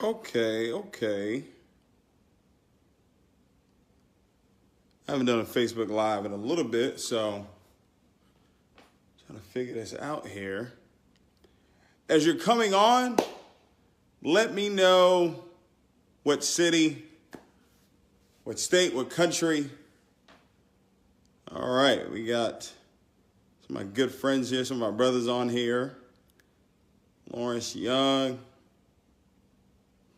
Okay. I haven't done a Facebook Live in a little bit, so trying to figure this out here. As you're coming on, let me know what city, what state, what country. All right, we got some of my good friends here, some of my brothers on here. Lawrence Young,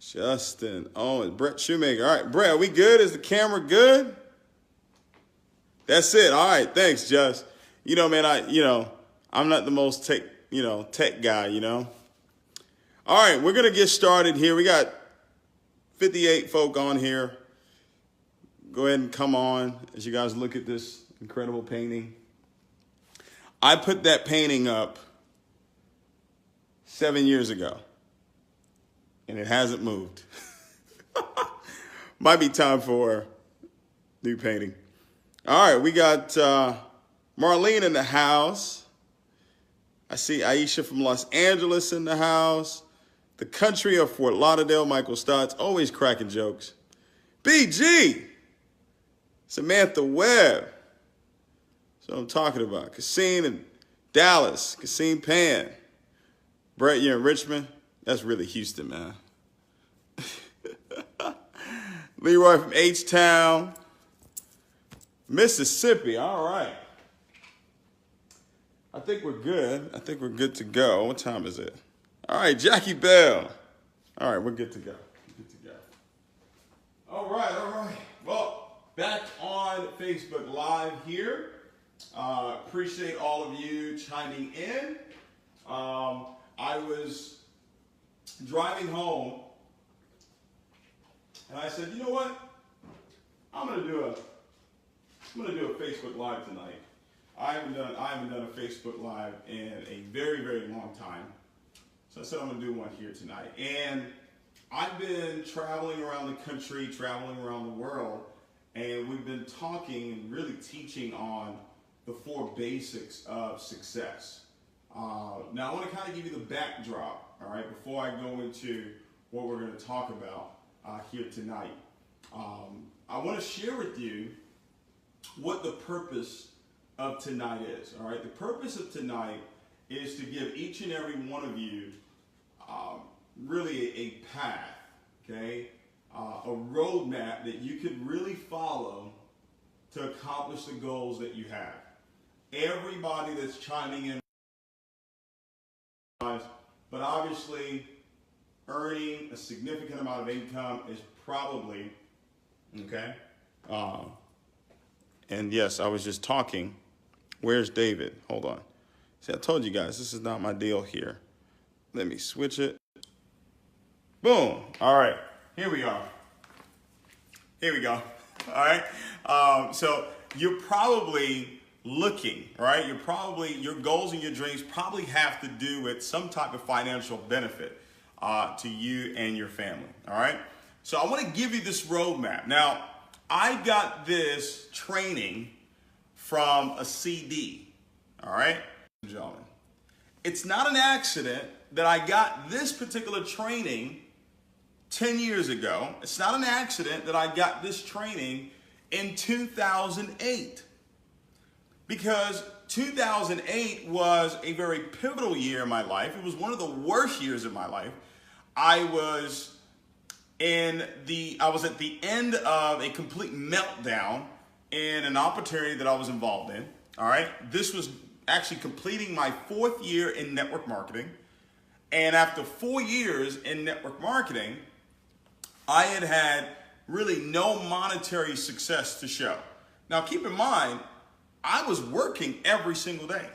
Justin Owens, Brett Shoemaker. All right, Brett, are we good? Is the camera good? That's it. All right, thanks, Just. Man, I'm not the most tech guy. All right, we're going to get started here. We got 58 folk on here. Go ahead and come on as you guys look at this incredible painting. I put that painting up 7 years ago, and it hasn't moved. Might be time for new painting. All right, we got Marlene in the house. I see Aisha from Los Angeles in the house. The country of Fort Lauderdale, Michael Stotts, always cracking jokes. BG, Samantha Webb. That's what I'm talking about. Cassine in Dallas, Cassine Pan. Brett, you're in Richmond? That's really Houston, man. Leroy from H-Town. Mississippi, all right. I think we're good. I think we're good to go. What time is it? All right, Jackie Bell. All right, we're good to go. All right. Well, back on Facebook Live here. Appreciate all of you chiming in. I was driving home, and I said, you know what? I'm gonna do a Facebook Live tonight. I haven't done a Facebook Live in a very, very long time. So I said I'm gonna do one here tonight. And I've been traveling around the country, traveling around the world, and we've been talking and really teaching on the 4 basics of success. Now I want to kind of give you the backdrop, all right, before I go into what we're going to talk about here tonight. I want to share with you what the purpose of tonight is, all right? The purpose of tonight is to give each and every one of you really a path, okay? A roadmap that you could really follow to accomplish the goals that you have. Everybody that's chiming in, but obviously earning a significant amount of income is probably, okay? And yes, I was just talking. Where's David? Hold on. See, I told you guys, this is not my deal here. Let me switch it. Boom. All right. Here we are. Here we go. All right. So you're probably looking, right? Your goals and your dreams probably have to do with some type of financial benefit to you and your family. All right. So I want to give you this roadmap. Now, I got this training from a CD. All right, gentlemen. It's not an accident that I got this particular training 10 years ago. It's not an accident that I got this training in 2008. Because 2008 was a very pivotal year in my life. It was one of the worst years of my life. I was at the end of a complete meltdown in an opportunity that I was involved in. All right. This was actually completing my 4th year in network marketing. And after 4 years in network marketing, I had really no monetary success to show. Now, keep in mind, I was working every single day.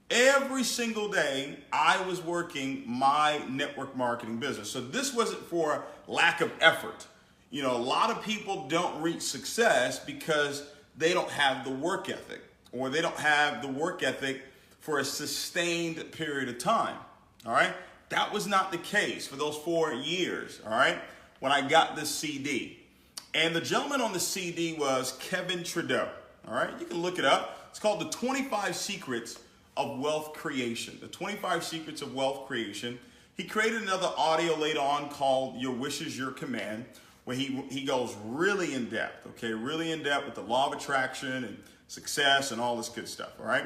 Every single day, I was working my network marketing business. So this wasn't for lack of effort. A lot of people don't reach success because they don't have the work ethic, or they don't have the work ethic for a sustained period of time. All right. That was not the case for those 4 years. All right. When I got this CD, and the gentleman on the CD was Kevin Trudeau. All right. You can look it up. It's called The 25 Secrets of Wealth Creation. The 25 Secrets of Wealth Creation. He created another audio later on called Your Wish is Your Command, where he goes really in depth, okay? Really in depth with the law of attraction and success and all this good stuff, all right?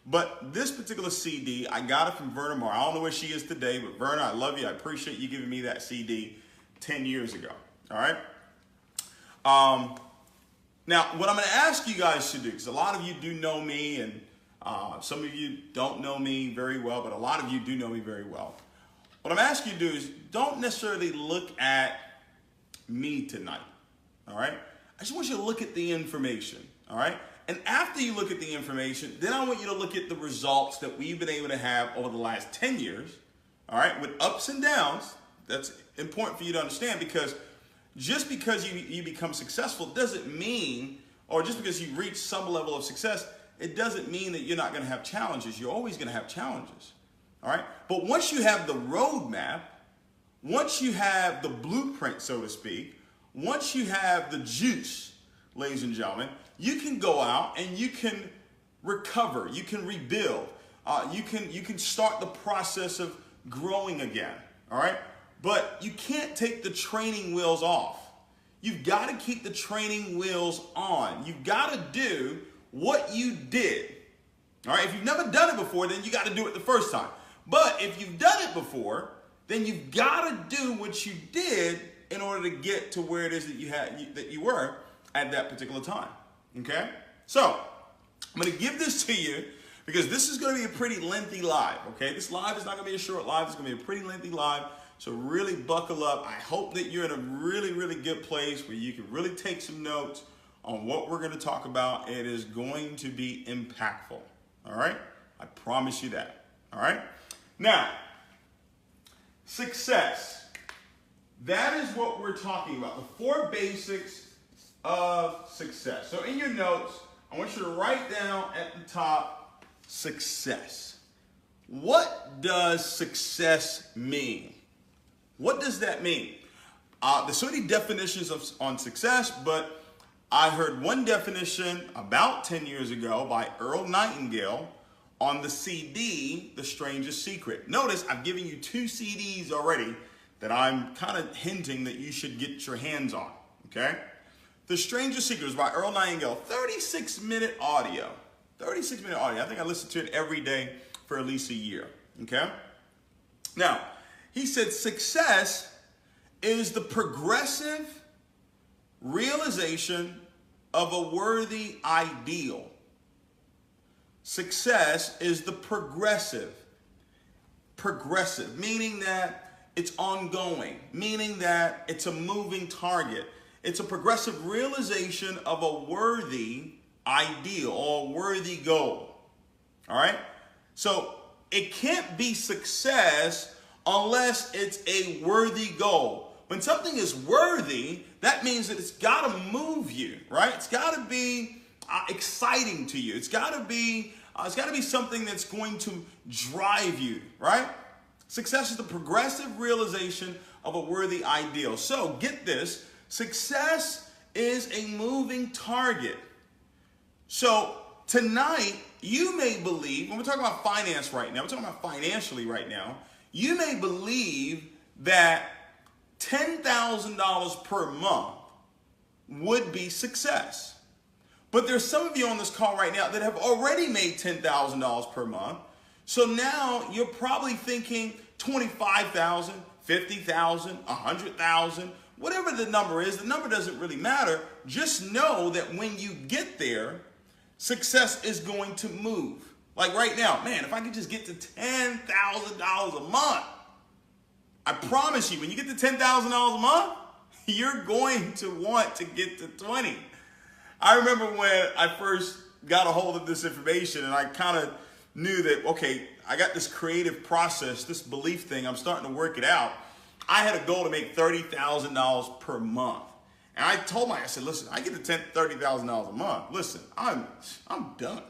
But this particular CD, I got it from Verna Moore. I don't know where she is today, but Verna, I love you. I appreciate you giving me that CD 10 years ago, all right? Now, what I'm going to ask you guys to do, because a lot of you do know me, and some of you don't know me very well, but a lot of you do know me very well. What I'm asking you to do is don't necessarily look at me tonight, all right? I just want you to look at the information, all right? And after you look at the information, then I want you to look at the results that we've been able to have over the last 10 years, all right, with ups and downs. That's important for you to understand, because just because you become successful doesn't mean, or just because you reach some level of success, it doesn't mean that you're not going to have challenges. You're always going to have challenges, all right? But once you have the roadmap, once you have the blueprint, so to speak, once you have the juice, ladies and gentlemen, you can go out and you can recover, you can rebuild, you can start the process of growing again, all right? But you can't take the training wheels off. You've got to keep the training wheels on. You've got to do what you did, all right? If you've never done it before, then you got to do it the first time. But if you've done it before, then you've got to do what you did in order to get to where it is that you were at that particular time. Okay? So, I'm going to give this to you because this is going to be a pretty lengthy live. Okay? This live is not going to be a short live. It's going to be a pretty lengthy live. So really buckle up. I hope that you're in a really, really good place where you can really take some notes on what we're going to talk about. It is going to be impactful. All right? I promise you that. All right? Now, success. That is what we're talking about. The 4 basics of success. So in your notes, I want you to write down at the top, success. What does success mean? What does that mean? There's so many definitions on success, but I heard one definition about 10 years ago by Earl Nightingale on the CD, The Strangest Secret. Notice I've given you 2 CDs already that I'm kind of hinting that you should get your hands on, okay? The Strangest Secret is by Earl Nightingale, 36-minute audio. 36-minute audio. I think I listen to it every day for at least a year, okay? Now, he said success is the progressive realization of a worthy ideal. Success is the progressive, meaning that it's ongoing, meaning that it's a moving target. It's a progressive realization of a worthy ideal or a worthy goal. All right? So it can't be success unless it's a worthy goal. When something is worthy, that means that it's got to move you, right? It's got to be exciting to you. It's got to be something that's going to drive you, right? Success is the progressive realization of a worthy ideal. So get this, success is a moving target. So tonight, you may believe, when we're talking about finance right now, we're talking about financially right now, you may believe that $10,000 per month would be success. But there's some of you on this call right now that have already made $10,000 per month. So now you're probably thinking $25,000, $50,000, $100,000, whatever the number is, the number doesn't really matter. Just know that when you get there, success is going to move. Like right now, man, if I could just get to $10,000 a month, I promise you, when you get to $10,000 a month, you're going to want to get to 20. I remember when I first got a hold of this information and I kind of knew that, okay, I got this creative process, this belief thing, I'm starting to work it out. I had a goal to make $30,000 per month. And I told myself, I said, listen, I get to $30,000 a month. Listen, I'm done.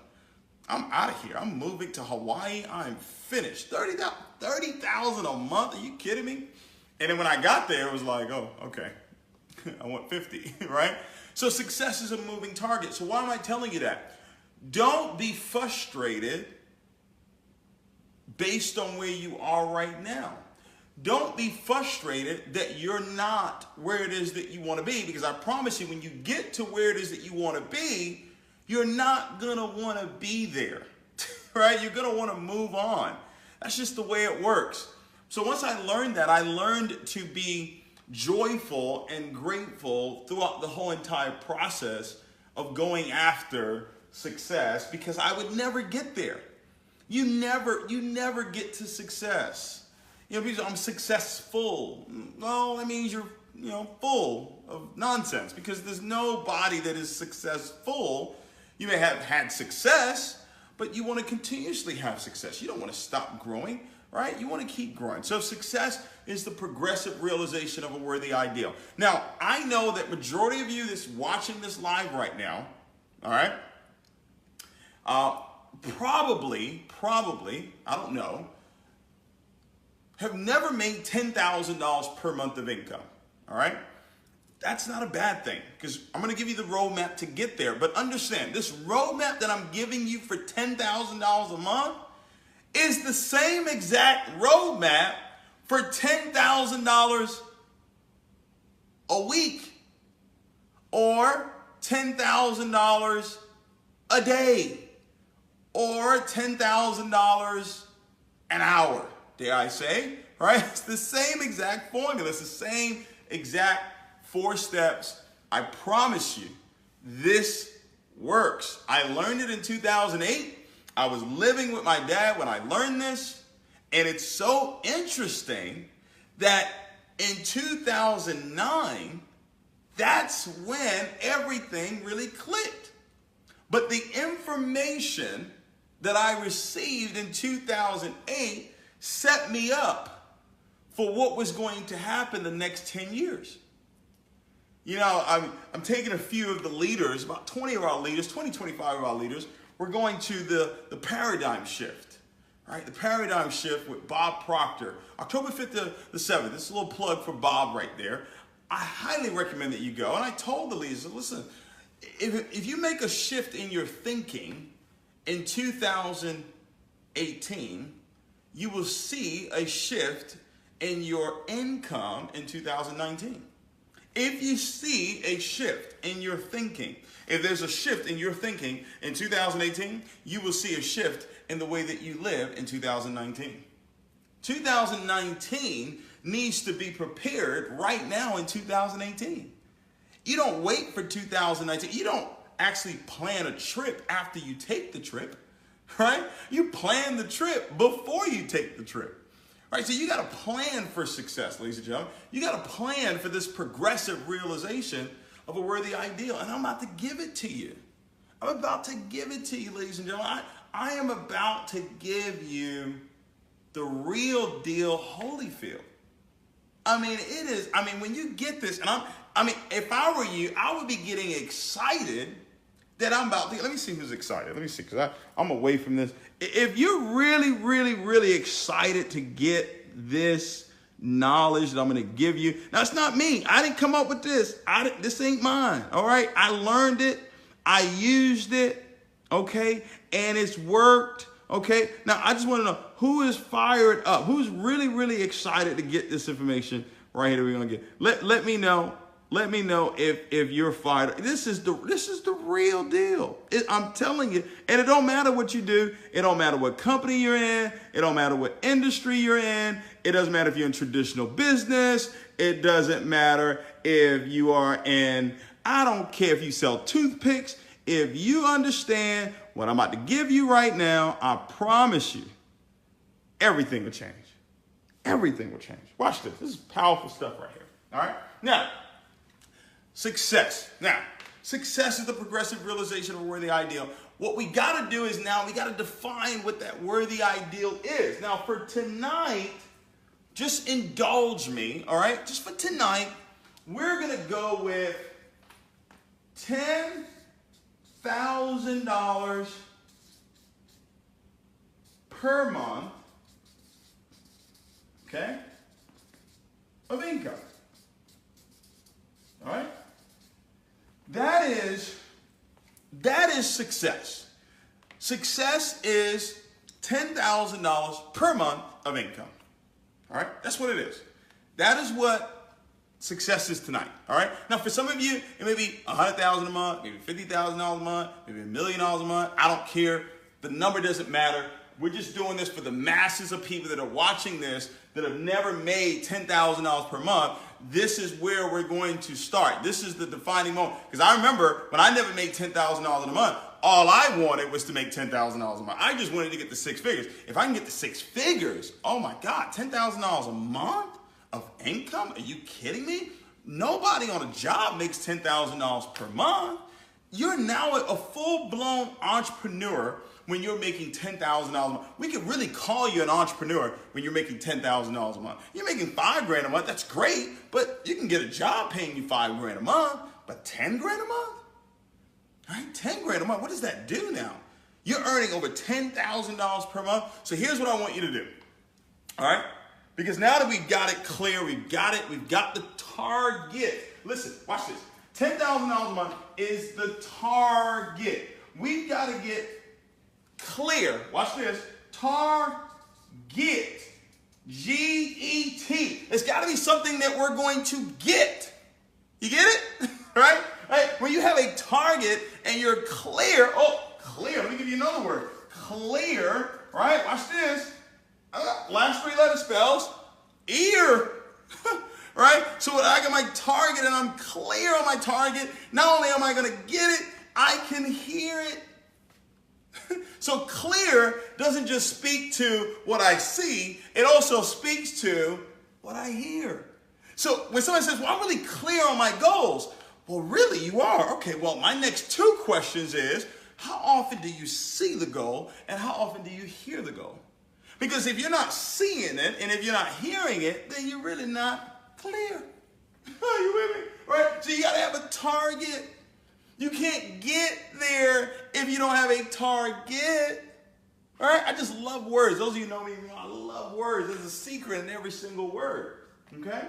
I'm out of here. I'm moving to Hawaii. I'm finished. $30,000 a month? Are you kidding me? And then when I got there, it was like, oh, okay. I want 50, right? So success is a moving target. So why am I telling you that? Don't be frustrated based on where you are right now. Don't be frustrated that you're not where it is that you want to be, because I promise you, when you get to where it is that you want to be, you're not going to want to be there, right? You're going to want to move on. That's just the way it works. So once I learned that, I learned to be joyful and grateful throughout the whole entire process of going after success, because I would never get there. You never get to success. You know, people say, I'm successful. Well, that means you're, full of nonsense, because there's nobody that is successful. You may have had success, but you want to continuously have success. You don't want to stop growing, right? You want to keep growing. So success is the progressive realization of a worthy ideal. Now, I know that majority of you that's watching this live right now, all right, probably, I don't know, have never made $10,000 per month of income, all right? That's not a bad thing, because I'm going to give you the roadmap to get there. But understand, this roadmap that I'm giving you for $10,000 a month is the same exact roadmap for $10,000 a week or $10,000 a day or $10,000 an hour, dare I say, right? It's the same exact formula. It's the same exact 4 steps. I promise you, this works. I learned it in 2008. I was living with my dad when I learned this. And it's so interesting that in 2009, that's when everything really clicked. But the information that I received in 2008 set me up for what was going to happen the next 10 years. You know, I'm taking a few of the leaders, about 20 of our leaders, 25 of our leaders. We're going to the paradigm shift, right? The paradigm shift with Bob Proctor, October 5th to the 7th. This is a little plug for Bob right there. I highly recommend that you go. And I told the leaders, listen, if you make a shift in your thinking in 2018, you will see a shift in your income in 2019. If you see a shift in your thinking, if there's a shift in your thinking in 2018, you will see a shift in the way that you live in 2019. 2019 needs to be prepared right now in 2018. You don't wait for 2019. You don't actually plan a trip after you take the trip, right? You plan the trip before you take the trip. Right, so you got to plan for success, ladies and gentlemen. You got to plan for this progressive realization of a worthy ideal. And I'm about to give it to you. I'm about to give it to you, ladies and gentlemen. I am about to give you the real deal Holyfield. I mean, it is. I mean, when you get this, and if I were you, I would be getting excited that I'm about to. Let me see who's excited. Let me see, because I'm away from this. If you're really, really, really excited to get this knowledge that I'm going to give you. Now, it's not me. I didn't come up with this. This ain't mine. All right. I learned it. I used it. Okay. And it's worked. Okay. Now, I just want to know who is fired up, who's really, really excited to get this information right here that we're going to get. Let me know. Let me know if you're fired. This is the real deal. I'm telling you. And it don't matter what you do. It don't matter what company you're in. It don't matter what industry you're in. It doesn't matter if you're in traditional business. It doesn't matter if you are in, I don't care if you sell toothpicks. If you understand what I'm about to give you right now, I promise you, everything will change. Everything will change. Watch this. This is powerful stuff right here. All right? Now, success. Now, success is the progressive realization of a worthy ideal. What we got to do is now we got to define what that worthy ideal is. Now, for tonight, just indulge me, all right? Just for tonight, we're going to go with $10,000 per month, okay, of income. All right? That is success. Success is $10,000 per month of income. All right? That's what it is. That is what success is tonight. All right? Now, for some of you, it may be $100,000 a month, maybe $50,000 a month, maybe $1 million a month. I don't care. The number doesn't matter. We're just doing this for the masses of people that are watching this that have never made $10,000 per month. This is where we're going to start. This is the defining moment. Because I remember when I never made $10,000 in a month, all I wanted was to make $10,000 a month. I just wanted to get to six figures. If I can get to six figures, oh my God, $10,000 a month of income? Are you kidding me? Nobody on a job makes $10,000 per month. You're now a full-blown entrepreneur when you're making $10,000 a month. We could really call you an entrepreneur when you're making $10,000 a month. You're making $5,000 a month, that's great, but you can get a job paying you $5,000 a month, but $10,000 a month? All right, $10,000 a month, what does that do now? You're earning over $10,000 per month. So here's what I want you to do, all right? Because now that we've got it clear, we've got the target. Listen, watch this. $10,000 a month is the target. We've got to get clear. Watch this. Target. G-E-T. It's got to be something that we're going to get. You get it? Right? When you have a target and you're clear. Oh, clear. Let me give you another word. Clear. Right? Watch this. Last three letter spells. Ear. Right? So when I got my target and I'm clear on my target, not only am I going to get it, I can hear it. So clear doesn't just speak to what I see, it also speaks to what I hear. So when somebody says, well, I'm really clear on my goals. Well, really, you are. Okay, well, my next two questions is, how often do you see the goal and how often do you hear the goal? Because if you're not seeing it and if you're not hearing it, then you're really not clear. Are you with me? Right? So you got to have a target. You can't get there if you don't have a target. All right? I just love words. Those of you who know me, I love words. There's a secret in every single word. Okay?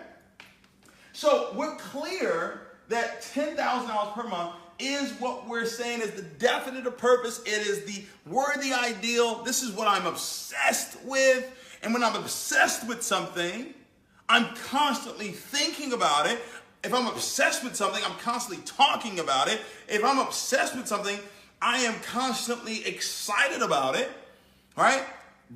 So we're clear that $10,000 per month is what we're saying is the definitive purpose. It is the worthy ideal. This is what I'm obsessed with. And when I'm obsessed with something, I'm constantly thinking about it. If I'm obsessed with something, I'm constantly talking about it. If I'm obsessed with something, I am constantly excited about it, right?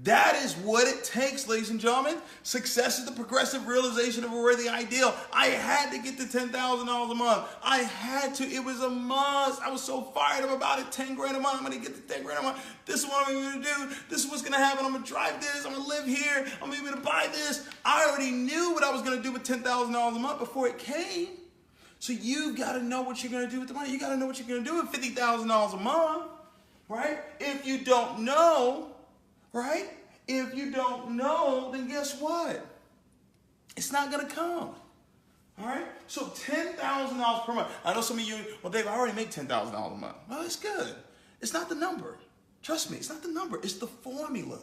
That is what it takes, ladies and gentlemen. Success is the progressive realization of a worthy ideal. I had to get to $10,000 a month. I had to. It was a must. I was so fired up about it. $10,000 a month. I'm going to get to $10,000 a month. This is what I'm going to do. This is what's going to happen. I'm going to drive this. I'm going to live here. I'm going to be able to buy this. I already knew what I was going to do with $10,000 a month before it came. So you've got to know what you're going to do with the money. You got to know what you're going to do with $50,000 a month, right? If you don't know, right? If you don't know, then guess what? It's not going to come. All right? So $10,000 per month. I know some of you, well, Dave, I already make $10,000 a month. Well, it's good. It's not the number. Trust me, it's not the number. It's the formula.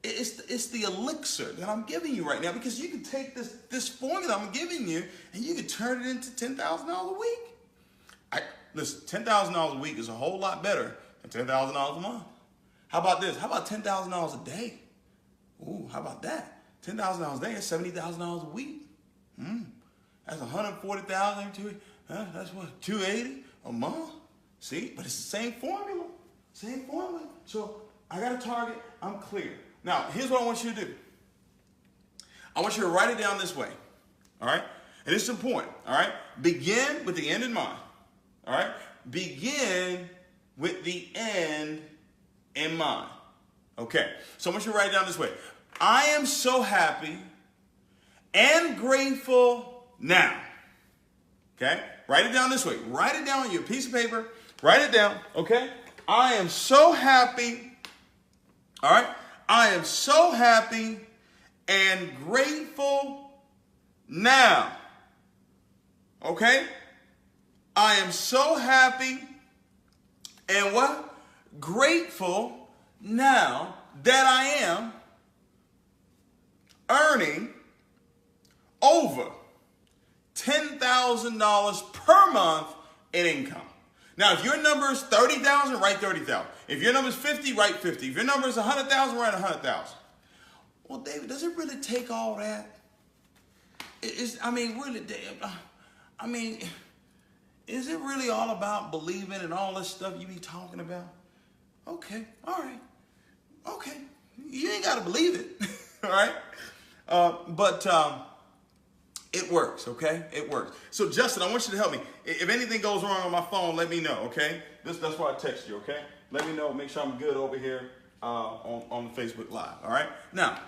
It's the elixir that I'm giving you right now, because you can take this formula I'm giving you and you can turn it into $10,000 a week. Listen, $10,000 a week is a whole lot better than $10,000 a month. How about this? How about $10,000 a day? Ooh, how about that? $10,000 a day is $70,000 a week. That's $140,000. That's what, $280 a month? See, but it's the same formula. Same formula. So I got a target. I'm clear. Now, here's what I want you to do. I want you to write it down this way. All right? And it's important. All right? Begin with the end in mind. All right? Begin with the end in mind. Okay, so I want you to write it down this way. I am so happy and grateful now. Okay, write it down this way. Write it down on your piece of paper. Write it down, okay? I am so happy. All right, I am so happy and grateful now. Okay, I am so happy and what? Grateful now that I am earning over $10,000 per month in income. Now, if your number is 30,000, write 30,000. If your number is 50, write 50. If your number is 100,000, write 100,000. well, David, does it really take all that? I mean, really, I mean, is it really all about believing and all this stuff you be talking about? Okay, all right, okay. You ain't got to believe it, all right? But it works, okay? It works. So, Justin, I want you to help me. If anything goes wrong on my phone, let me know, okay? That's why I text you, okay? Let me know. Make sure I'm good over here on the Facebook Live, all right? Now,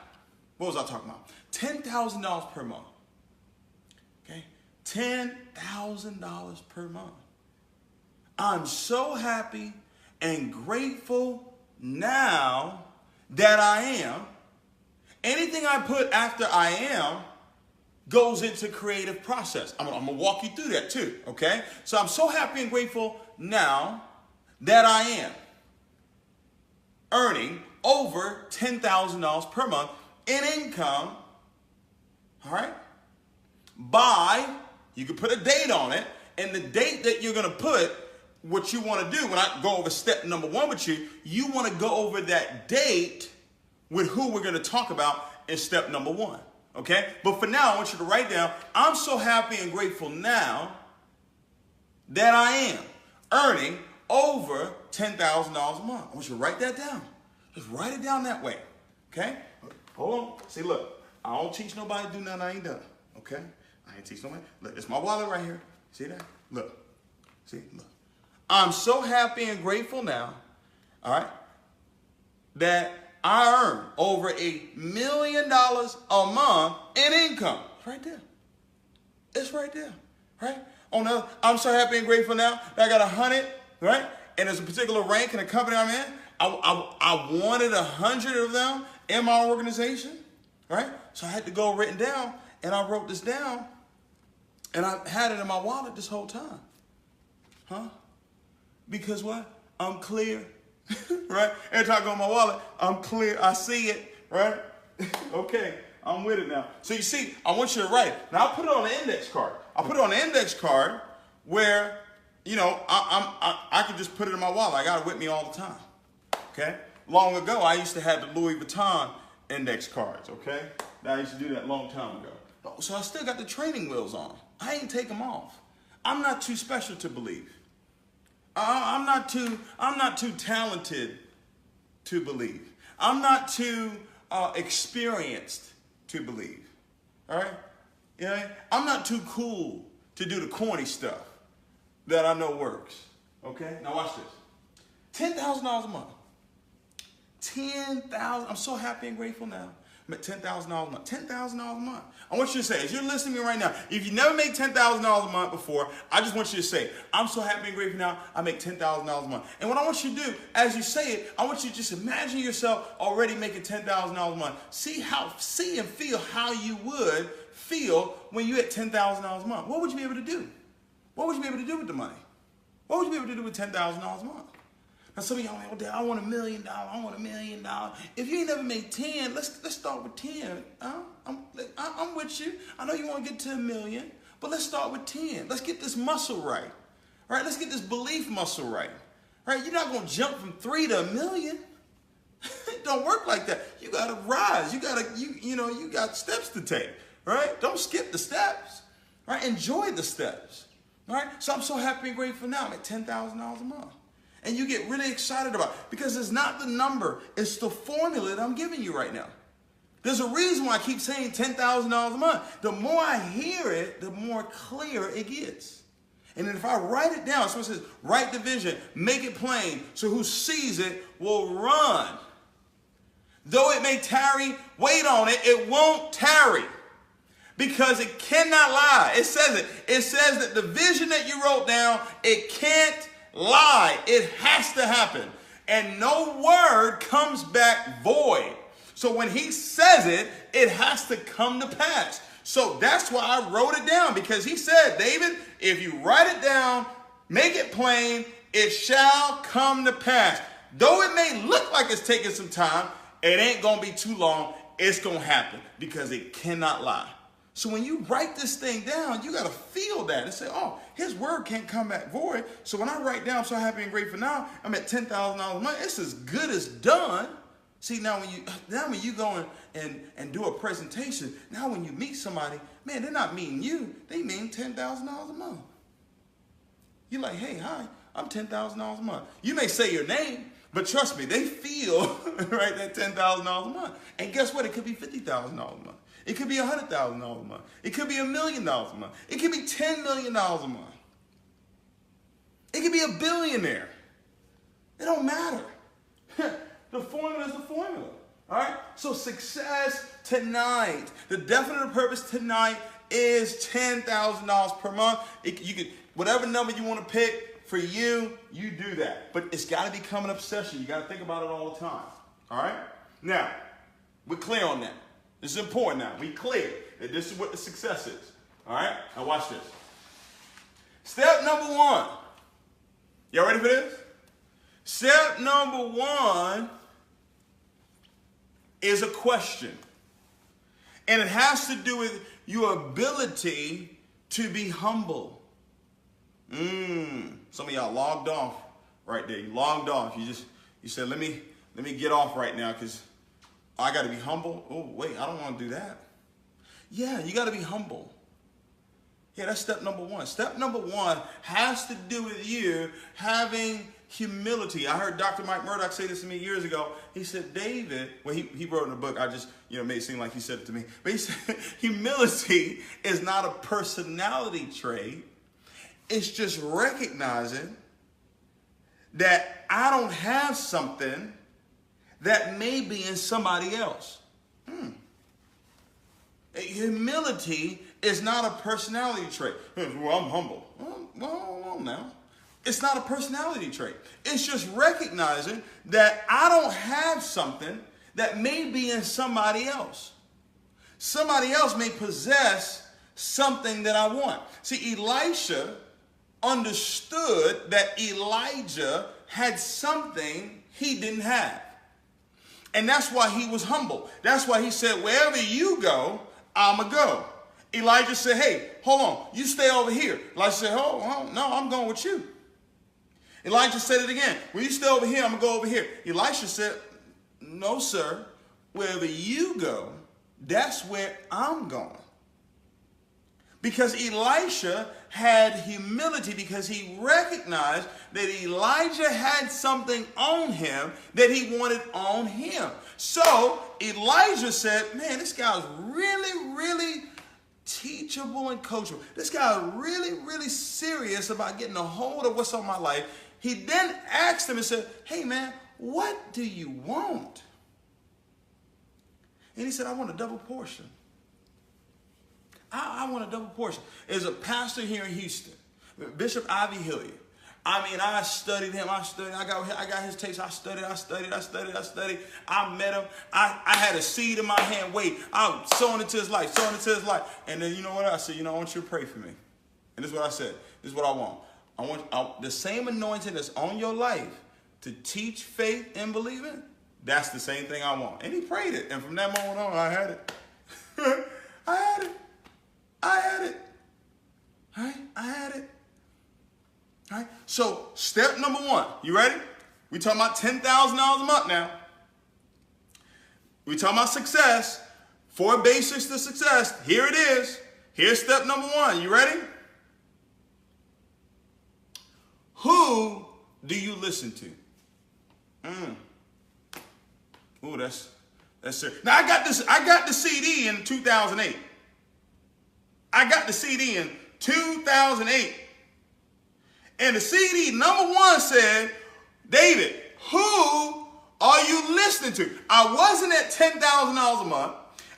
what was I talking about? $10,000 per month, okay? $10,000 per month. I'm so happy and grateful now that I am. Anything I put after I am goes into creative process. I'm gonna walk you through that too, okay? So I'm so happy and grateful now that I am earning over $10,000 per month in income, all right? You can put a date on it, and the date that you're gonna put, what you wanna do, when I go over step number 1 with you, you wanna go over that date with who we're gonna talk about in step number 1. Okay? But for now, I want you to write down, I'm so happy and grateful now that I am earning over $10,000 a month. I want you to write that down. Just write it down that way. Okay? Hold on. See, look, I don't teach nobody to do nothing I ain't done. Okay? I ain't teach nobody. Look, it's my wallet right here. See that? Look. See? Look. I'm so happy and grateful now, all right, that I earn over $1 million a month in income. It's right there. It's right there, right? I'm so happy and grateful now that I got 100, right? And there's a particular rank in the company I'm in. I wanted 100 of them in my organization, right? So I had to go written down, and I wrote this down, and I had it in my wallet this whole time. Huh? Because what? I'm clear. Right? Every time I go in my wallet, I'm clear. I see it, right? Okay, I'm with it now. So you see, I want you to write it. Now I'll put it on the index card. I'll put it on the index card where, you know, I can just put it in my wallet. I got it with me all the time. Okay? Long ago, I used to have the Louis Vuitton index cards, okay? I used to do that a long time ago. So I still got the training wheels on. I ain't take them off. I'm not too special to believe. I'm not too talented to believe. I'm not too experienced to believe. All right? You know, I'm not too cool to do the corny stuff that I know works. Okay? Now watch this. $10,000 a month. $10,000. I'm so happy and grateful now. I'm at $10,000 a month. $10,000 a month. I want you to say, as you're listening to me right now, if you never made $10,000 a month before, I just want you to say, I'm so happy and grateful now, I make $10,000 a month. And what I want you to do, as you say it, I want you to just imagine yourself already making $10,000 a month. See and feel how you would feel when you hit $10,000 a month. What would you be able to do? What would you be able to do with the money? What would you be able to do with $10,000 a month? Now some of y'all are like, oh, Dad, I want $1 million. I want $1 million. If you ain't never made 10, let's start with 10. I'm with you. I know you want to get to $1 million, but let's start with 10. Let's get this muscle right. All right, let's get this belief muscle right. All right, you're not going to jump from 3 to $1 million. It don't work like that. You got to rise. You got steps to take. Right? Don't skip the steps. Right? Enjoy the steps. All right? So I'm so happy and grateful now. I'm at $10,000 a month. And you get really excited about it because it's not the number, it's the formula that I'm giving you right now. There's a reason why I keep saying $10,000 a month. The more I hear it, the more clear it gets. And then if I write it down, so it says, write the vision, make it plain, so who sees it will run. Though it may tarry, wait on it, it won't tarry. Because it cannot lie. It says it. It says that the vision that you wrote down, it can't lie. It has to happen. And no word comes back void. So when he says it, it has to come to pass. So that's why I wrote it down, because he said, David, if you write it down, make it plain, it shall come to pass. Though it may look like it's taking some time, it ain't going to be too long. It's going to happen because it cannot lie. So when you write this thing down, you got to feel that and say, oh, his word can't come back void. So when I write down, I'm so happy and grateful now, I'm at $10,000 a month. It's as good as done. See, now when you go and do a presentation, now when you meet somebody, man, they're not meeting you. They mean $10,000 a month. You're like, hey, hi, I'm $10,000 a month. You may say your name, but trust me, they feel, right, that $10,000 a month. And guess what? It could be $50,000 a month. It could be $100,000 a month. It could be $1 million a month. It could be $10 million a month. It could be a billionaire. It don't matter. The formula is the formula. All right? So success tonight, the definite purpose tonight is $10,000 per month. You could, whatever number you want to pick for you, you do that. But it's got to become an obsession. You got to think about it all the time. All right? Now, we're clear on that. This is important now. We clear that this is what the success is. All right? Now watch this. Step number one. Y'all ready for this? Step number one is a question. And it has to do with your ability to be humble. Some of y'all logged off right there. You logged off. You said, let me get off right now because I got to be humble. Oh, wait, I don't want to do that. Yeah, you got to be humble. Yeah, that's step number one. Step number one has to do with you having humility. I heard Dr. Mike Murdock say this to me years ago. He said, David, well, he wrote in a book, I just, made it seem like he said it to me. But he said, humility is not a personality trait. It's just recognizing that I don't have something that may be in somebody else. Humility is not a personality trait. Well, I'm humble. Well, hold on now. It's not a personality trait. It's just recognizing that I don't have something that may be in somebody else. Somebody else may possess something that I want. See, Elisha understood that Elijah had something he didn't have. And that's why he was humble. That's why he said, wherever you go, I'ma go. Elijah said, hey, hold on, you stay over here. Elijah said, oh, no, I'm going with you. Elijah said it again. When you stay over here, I'm going to go over here. Elisha said, no, sir, wherever you go, that's where I'm going. Because Elisha had humility, because he recognized that Elijah had something on him that he wanted on him. So Elijah said, man, this guy's really, really teachable and coachable. This guy is really, really serious about getting a hold of what's on my life. He then asked him and said, hey, man, what do you want? And he said, I want a double portion. I want a double portion. There's a pastor here in Houston, Bishop Ivy Hilliard. I mean, I studied him. I got his tapes. I studied. I met him. I had a seed in my hand. Wait, I'm sowing into his life, And then you know what I said? I want you to pray for me. And this is what I said. This is what I want. I want the same anointing that's on your life to teach faith and believing. That's the same thing I want. And he prayed it. And from that moment on, I had it. I had it. I had it. All right. So step number one, you ready? We talking about $10,000 a month now. We talking about success. 4 basics to success. Here it is. Here's step number one. You ready? Who do you listen to? Ooh, that's serious. Now I got the CD in 2008. I got the CD in 2008. And the CD number one said, David, who are you listening to? I wasn't at $10,000 a month.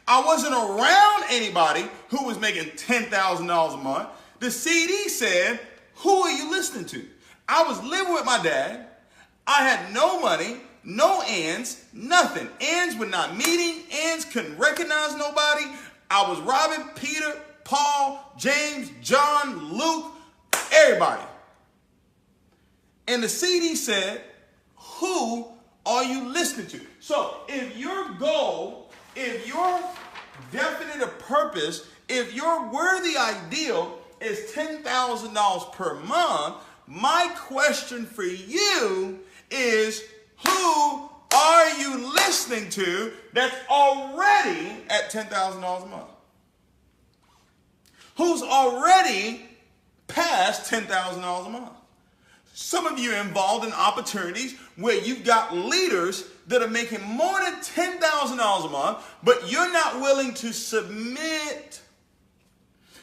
I wasn't around anybody who was making $10,000 a month. The CD said, who are you listening to? I was living with my dad. I had no money, no ends, nothing. Ends were not meeting. Ends couldn't recognize nobody. I was robbing Peter, Paul, James, John, Luke, everybody. And the CD said, who are you listening to? So if your goal, if your definite purpose, if your worthy ideal is $10,000 per month, my question for you is, who are you listening to that's already at $10,000 a month? Who's already past $10,000 a month? Some of you are involved in opportunities where you've got leaders that are making more than $10,000 a month, but you're not willing to submit.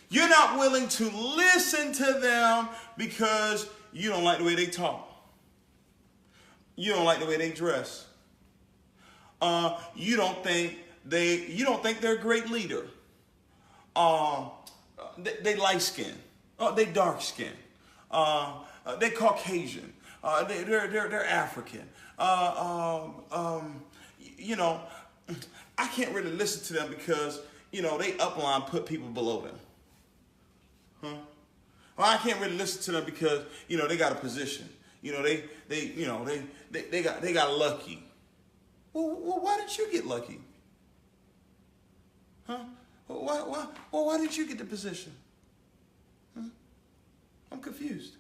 You're not willing to listen to them because you don't like the way they talk. You don't like the way they dress. You don't think they're a great leader. They light skin. They dark skin. They're Caucasian. They're African. You know, I can't really listen to them because, you know, they upline put people below them. Huh? Well, I can't really listen to them because, you know, they got a position. You know, they got lucky. Well, why didn't you get lucky? Huh? Why didn't you get the position? Huh? I'm confused.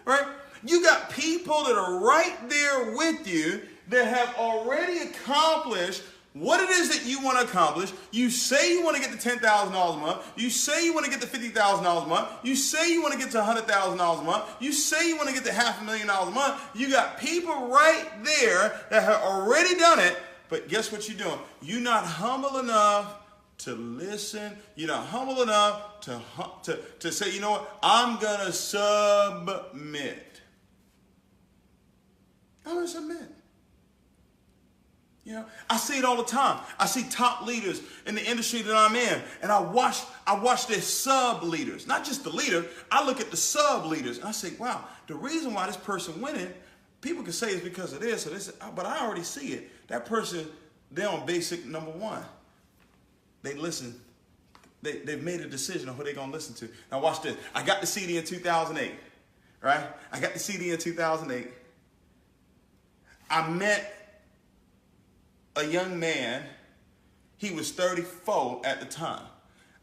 Right? You got people that are right there with you that have already accomplished what it is that you want to accomplish. You say you want to get to $10,000 a month. You say you want to get to $50,000 a month. You say you want to get to $100,000 a month. You say you want to get to $500,000 a month. You got people right there that have already done it. But guess what you're doing? You're not humble enough to listen. You're not humble enough to say, you know what? I'm going to submit. I'm going to submit. You know, I see it all the time. I see top leaders in the industry that I'm in, and I watch their sub leaders, not just the leader. I look at the sub leaders, and I say, wow, the reason why this person winning, people can say it's because of this or this, but I already see it. That person, they're on basic number one. They listen. They've made a decision on who they're going to listen to. Now watch this. I got the CD in 2008, right? I got the CD in 2008. I met a young man. He was 34 at the time.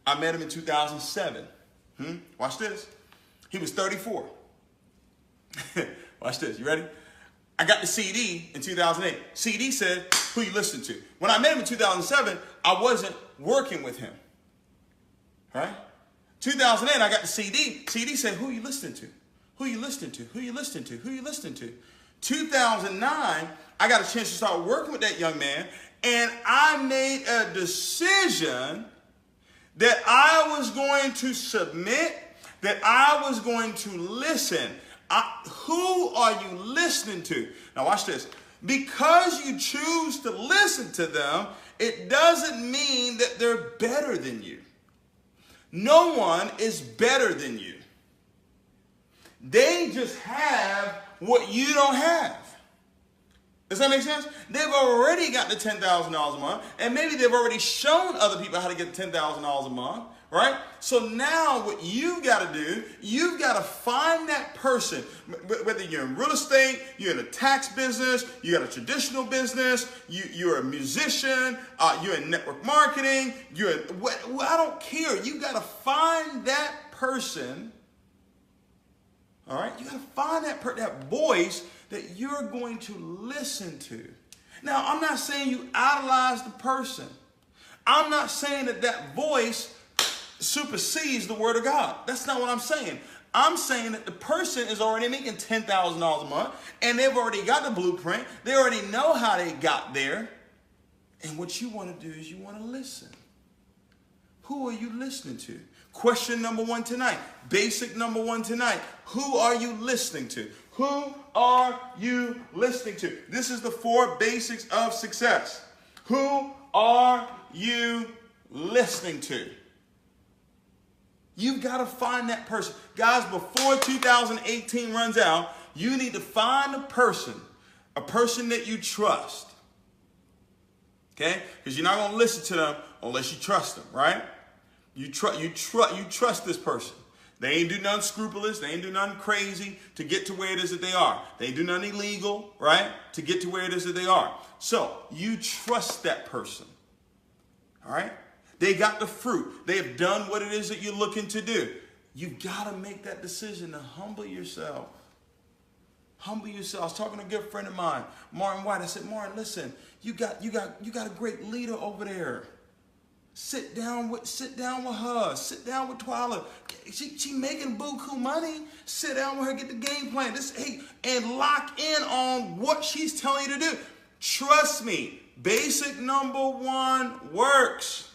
I met him in 2007. Watch this. He was 34. Watch this. You ready? I got the CD in 2008. CD said, who you listen to? When I met him in 2007, I wasn't working with him. Right? 2008, I got the CD. CD said, who you listening to? Who you listening to? Who you listening to? Who you listening to? 2009, I got a chance to start working with that young man, and I made a decision that I was going to submit, that I was going to listen. Who are you listening to? Now watch this. Because you choose to listen to them, it doesn't mean that they're better than you. No one is better than you. They just have what you don't have. Does that make sense? They've already got the $10,000 a month, and maybe they've already shown other people how to get $10,000 a month, right? So now what you've got to do, you've got to find that person, whether you're in real estate, you're in a tax business, you got a traditional business, you're a musician, you're in network marketing, I don't care. You got to find that person. All right, you got to find that voice that you're going to listen to. Now, I'm not saying you idolize the person. I'm not saying that voice supersedes the word of God. That's not what I'm saying. I'm saying that the person is already making $10,000 a month, and they've already got the blueprint. They already know how they got there. And what you want to do is you want to listen. Who are you listening to? Question number one tonight. Basic number one tonight. Who are you listening to? Who are you listening to? This is the 4 basics of success. Who are you listening to? You've got to find that person. Guys, before 2018 runs out, you need to find a person that you trust. Okay? Because you're not going to listen to them unless you trust them, right? You trust this person. They ain't do nothing scrupulous. They ain't do nothing crazy to get to where it is that they are. They ain't do nothing illegal, right, to get to where it is that they are. So you trust that person. All right? They got the fruit. They have done what it is that you're looking to do. You got to make that decision to humble yourself. Humble yourself. I was talking to a good friend of mine, Martin White. I said, Martin, listen, you got a great leader over there. Sit down with her. Sit down with Twyla. She making buku money. Sit down with her. Get the game plan. And lock in on what she's telling you to do. Trust me. Basic number one works.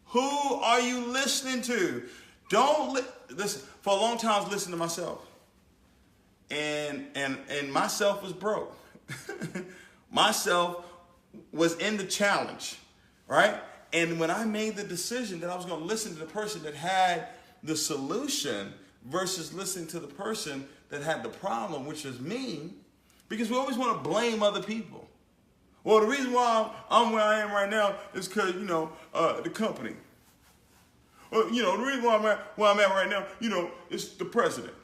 Who are you listening to? Listen. For a long time, I was listening to myself. And myself was broke. Myself was in the challenge, right? And when I made the decision that I was going to listen to the person that had the solution versus listening to the person that had the problem, which was me, because we always want to blame other people. Well, the reason why I'm where I am right now is because, the company. Well, the reason why I'm at right now, it's the president.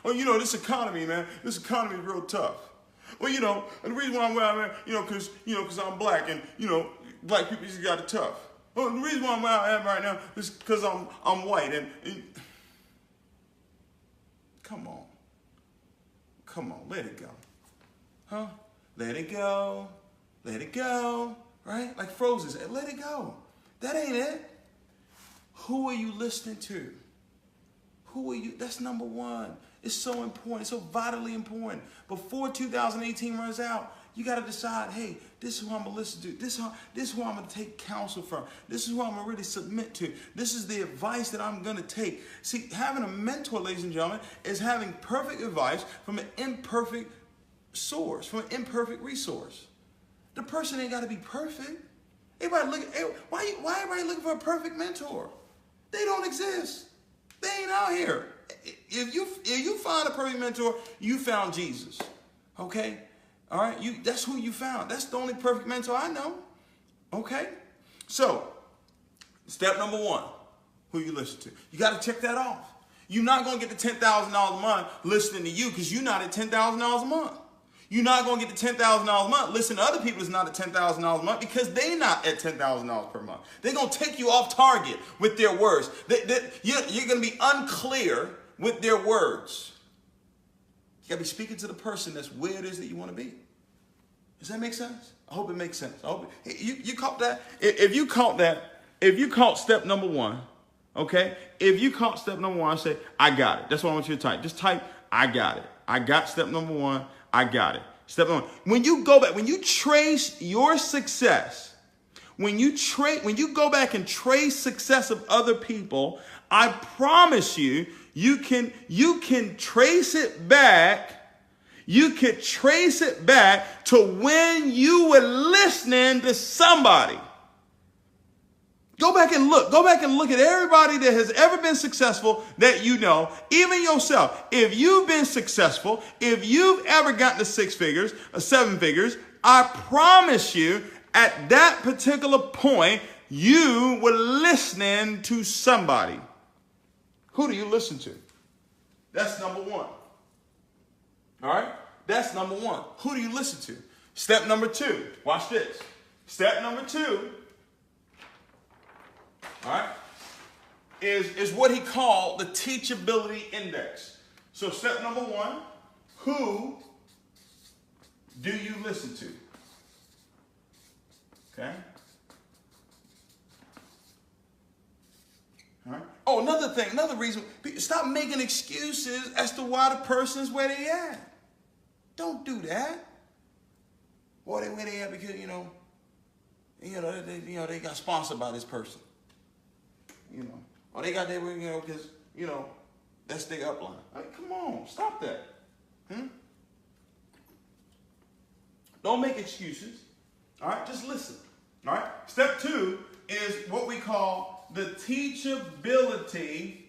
Well, this economy, man, this economy is real tough. Well, and the reason why I'm where I'm at, because I'm black and, black people just got it tough. Well, the reason why I'm where I am right now is because I'm white and come on, let it go. Huh? Let it go, right? Like Frozen said, let it go. That ain't it. Who are you listening to? Who are you? That's number one. It's so important. It's so vitally important. Before 2018 runs out, you got to decide, hey, this is who I'm going to listen to. This is who I'm going to take counsel from. This is who I'm going to really submit to. This is the advice that I'm going to take. See, having a mentor, ladies and gentlemen, is having perfect advice from an imperfect source, from an imperfect resource. The person ain't got to be perfect. Why everybody looking for a perfect mentor? They don't exist. They ain't out here. If you find a perfect mentor, you found Jesus. Okay? All right? That's who you found. That's the only perfect mentor I know. Okay? So, step number one, who you listen to. You got to check that off. You're not going to get the $10,000 a month listening to you because you're not at $10,000 a month. You're not going to get the $10,000 a month. Listen to other people that's not at $10,000 a month because they're not at $10,000 per month. They're going to take you off target with their words. You're going to be unclear with their words. You got to be speaking to the person that's where it is that you want to be. Does that make sense? I hope it makes sense. You caught that? If you caught step number one, okay? If you caught step number one, say, I got it. That's what I want you to type. Just type, I got it. I got step number one. I got it. Step one. When you go back, when you trace your success, when you go back and trace success of other people, I promise you, you can trace it back. You can trace it back to when you were listening to somebody. Go back and look. Go back and look at everybody that has ever been successful that you know, even yourself. If you've been successful, if you've ever gotten to 6 figures or 7 figures, I promise you at that particular point, you were listening to somebody. Who do you listen to? That's number one. All right? That's number one. Who do you listen to? Step number 2. Watch this. Step number 2. All right, is what he called the teachability index. So step number 1, who do you listen to? Okay. All right. Oh, another reason, stop making excuses as to why the person's where they at. Don't do that. Boy, they where they at because, they got sponsored by this person. Or they got their, because, that's their upline. Like, come on, stop that. Don't make excuses. All right, just listen. All right, step 2 is what we call the teachability.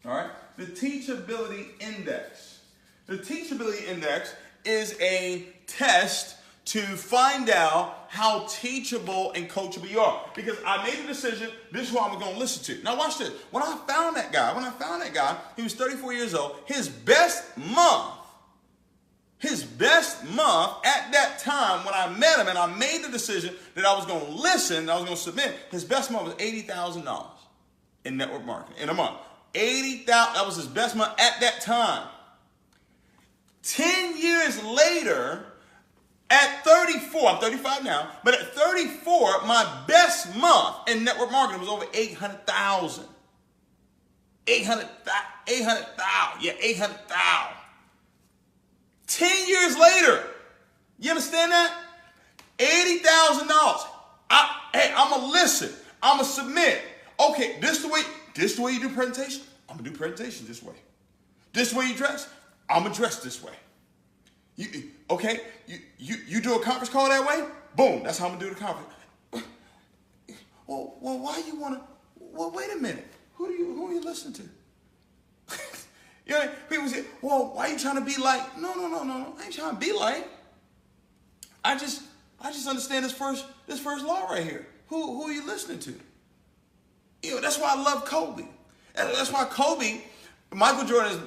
All right, the teachability index. The teachability index is a test to find out how teachable and coachable you are. Because I made a decision, this is who I'm going to listen to. Now watch this. When I found that guy, he was 34 years old. His best month at that time when I met him and I made the decision that I was going to listen, I was going to submit, his best month was $80,000 in network marketing in a month. $80,000, that was his best month at that time. 10 years later, at 34, I'm 35 now, but at 34, my best month in network marketing was over 800,000. 800,000, yeah, 800,000. 10 years later, you understand that? $80,000. Hey, I'm going to listen. I'm going to submit. Okay, this the way you do presentation? I'm going to do presentation this way. This way you dress? I'm going to dress this way. You do a conference call that way? Boom, that's how I'm going to do the conference. Well, why you want to, well, wait a minute. Who are you listening to? You know, people say, well, why are you trying to be like? No. I ain't trying to be like. I just understand this first law right here. Who are you listening to? You know, that's why I love Kobe. That's why Kobe, Michael Jordan is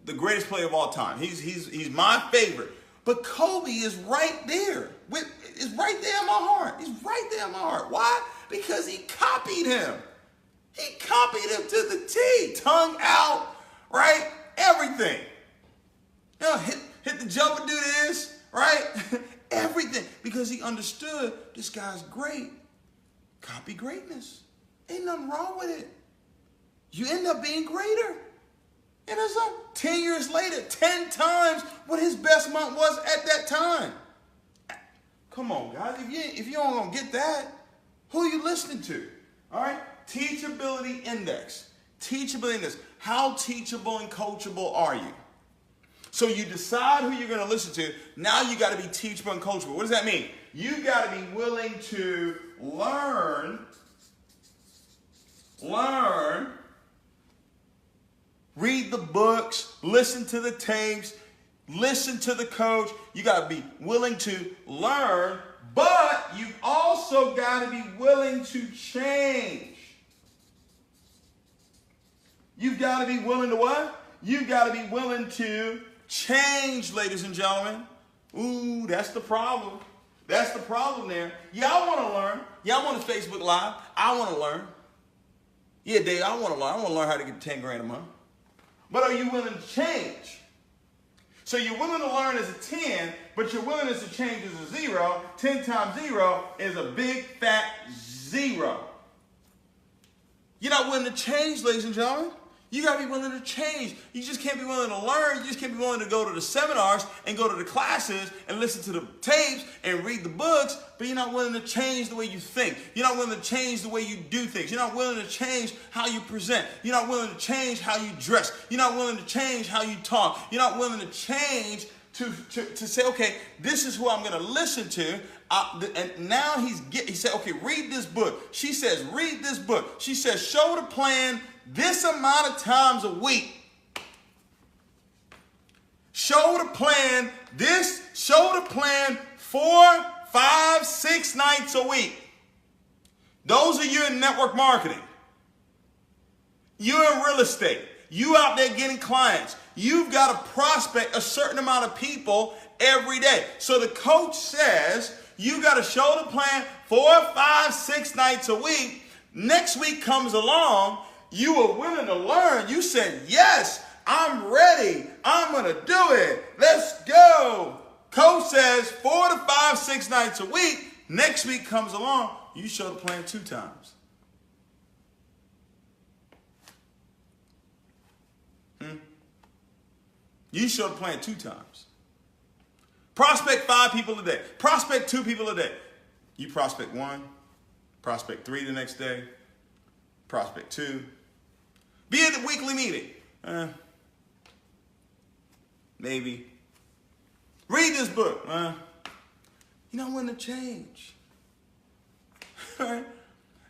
the greatest player of all time. He's my favorite. But Kobe is right there. Is right there in my heart. He's right there in my heart. Why? Because he copied him. He copied him to the T. Tongue out, right? Everything. You know, hit the jumper, do this, right? Everything. Because he understood this guy's great. Copy greatness. Ain't nothing wrong with it. You end up being greater. And it's like 10 years later, 10 times what his best month was at that time. Come on, guys. If you don't gonna get that, who are you listening to? All right? Teachability index. Teachability index. How teachable and coachable are you? So you decide who you're going to listen to. Now you got to be teachable and coachable. What does that mean? You got to be willing to learn, read the books, listen to the tapes, listen to the coach. You got to be willing to learn, but you also got to be willing to change. You've got to be willing to what? You've got to be willing to change, ladies and gentlemen. Ooh, that's the problem. That's the problem there. Yeah, I want to learn. Yeah, I want to Facebook Live. I want to learn. Yeah, Dave, I want to learn. I want to learn how to get 10 grand a month. But are you willing to change? So you're willing to learn as a 10, but your willingness to change is a 0. 10 times 0 is a big fat 0. You're not willing to change, ladies and gentlemen. You got to be willing to change. You just can't be willing to learn. You just can't be willing to go to the seminars and go to the classes and listen to the tapes and read the books, but you're not willing to change the way you think. You're not willing to change the way you do things. You're not willing to change how you present. You're not willing to change how you dress. You're not willing to change how you talk. You're not willing to change to say, okay, this is who I'm going to listen to. And now he said, okay, read this book. She says, read this book. She says, show the plan this amount of times a week. Show the plan 4, 5, 6 nights a week. Those of you in network marketing. You're in real estate. You out there getting clients. You've got to prospect a certain amount of people every day. So the coach says you got to show the plan 4, 5, 6 nights a week. Next week comes along. You were willing to learn. You said, yes, I'm ready. I'm going to do it. Let's go. Coach says 4 to 5, 6 nights a week. Next week comes along. You show the plan 2 times. You show the plan 2 times. Prospect 5 people a day. Prospect 2 people a day. You prospect 1. Prospect 3 the next day. Prospect 2. Be at the weekly meeting. Maybe. Read this book. You're not willing to change.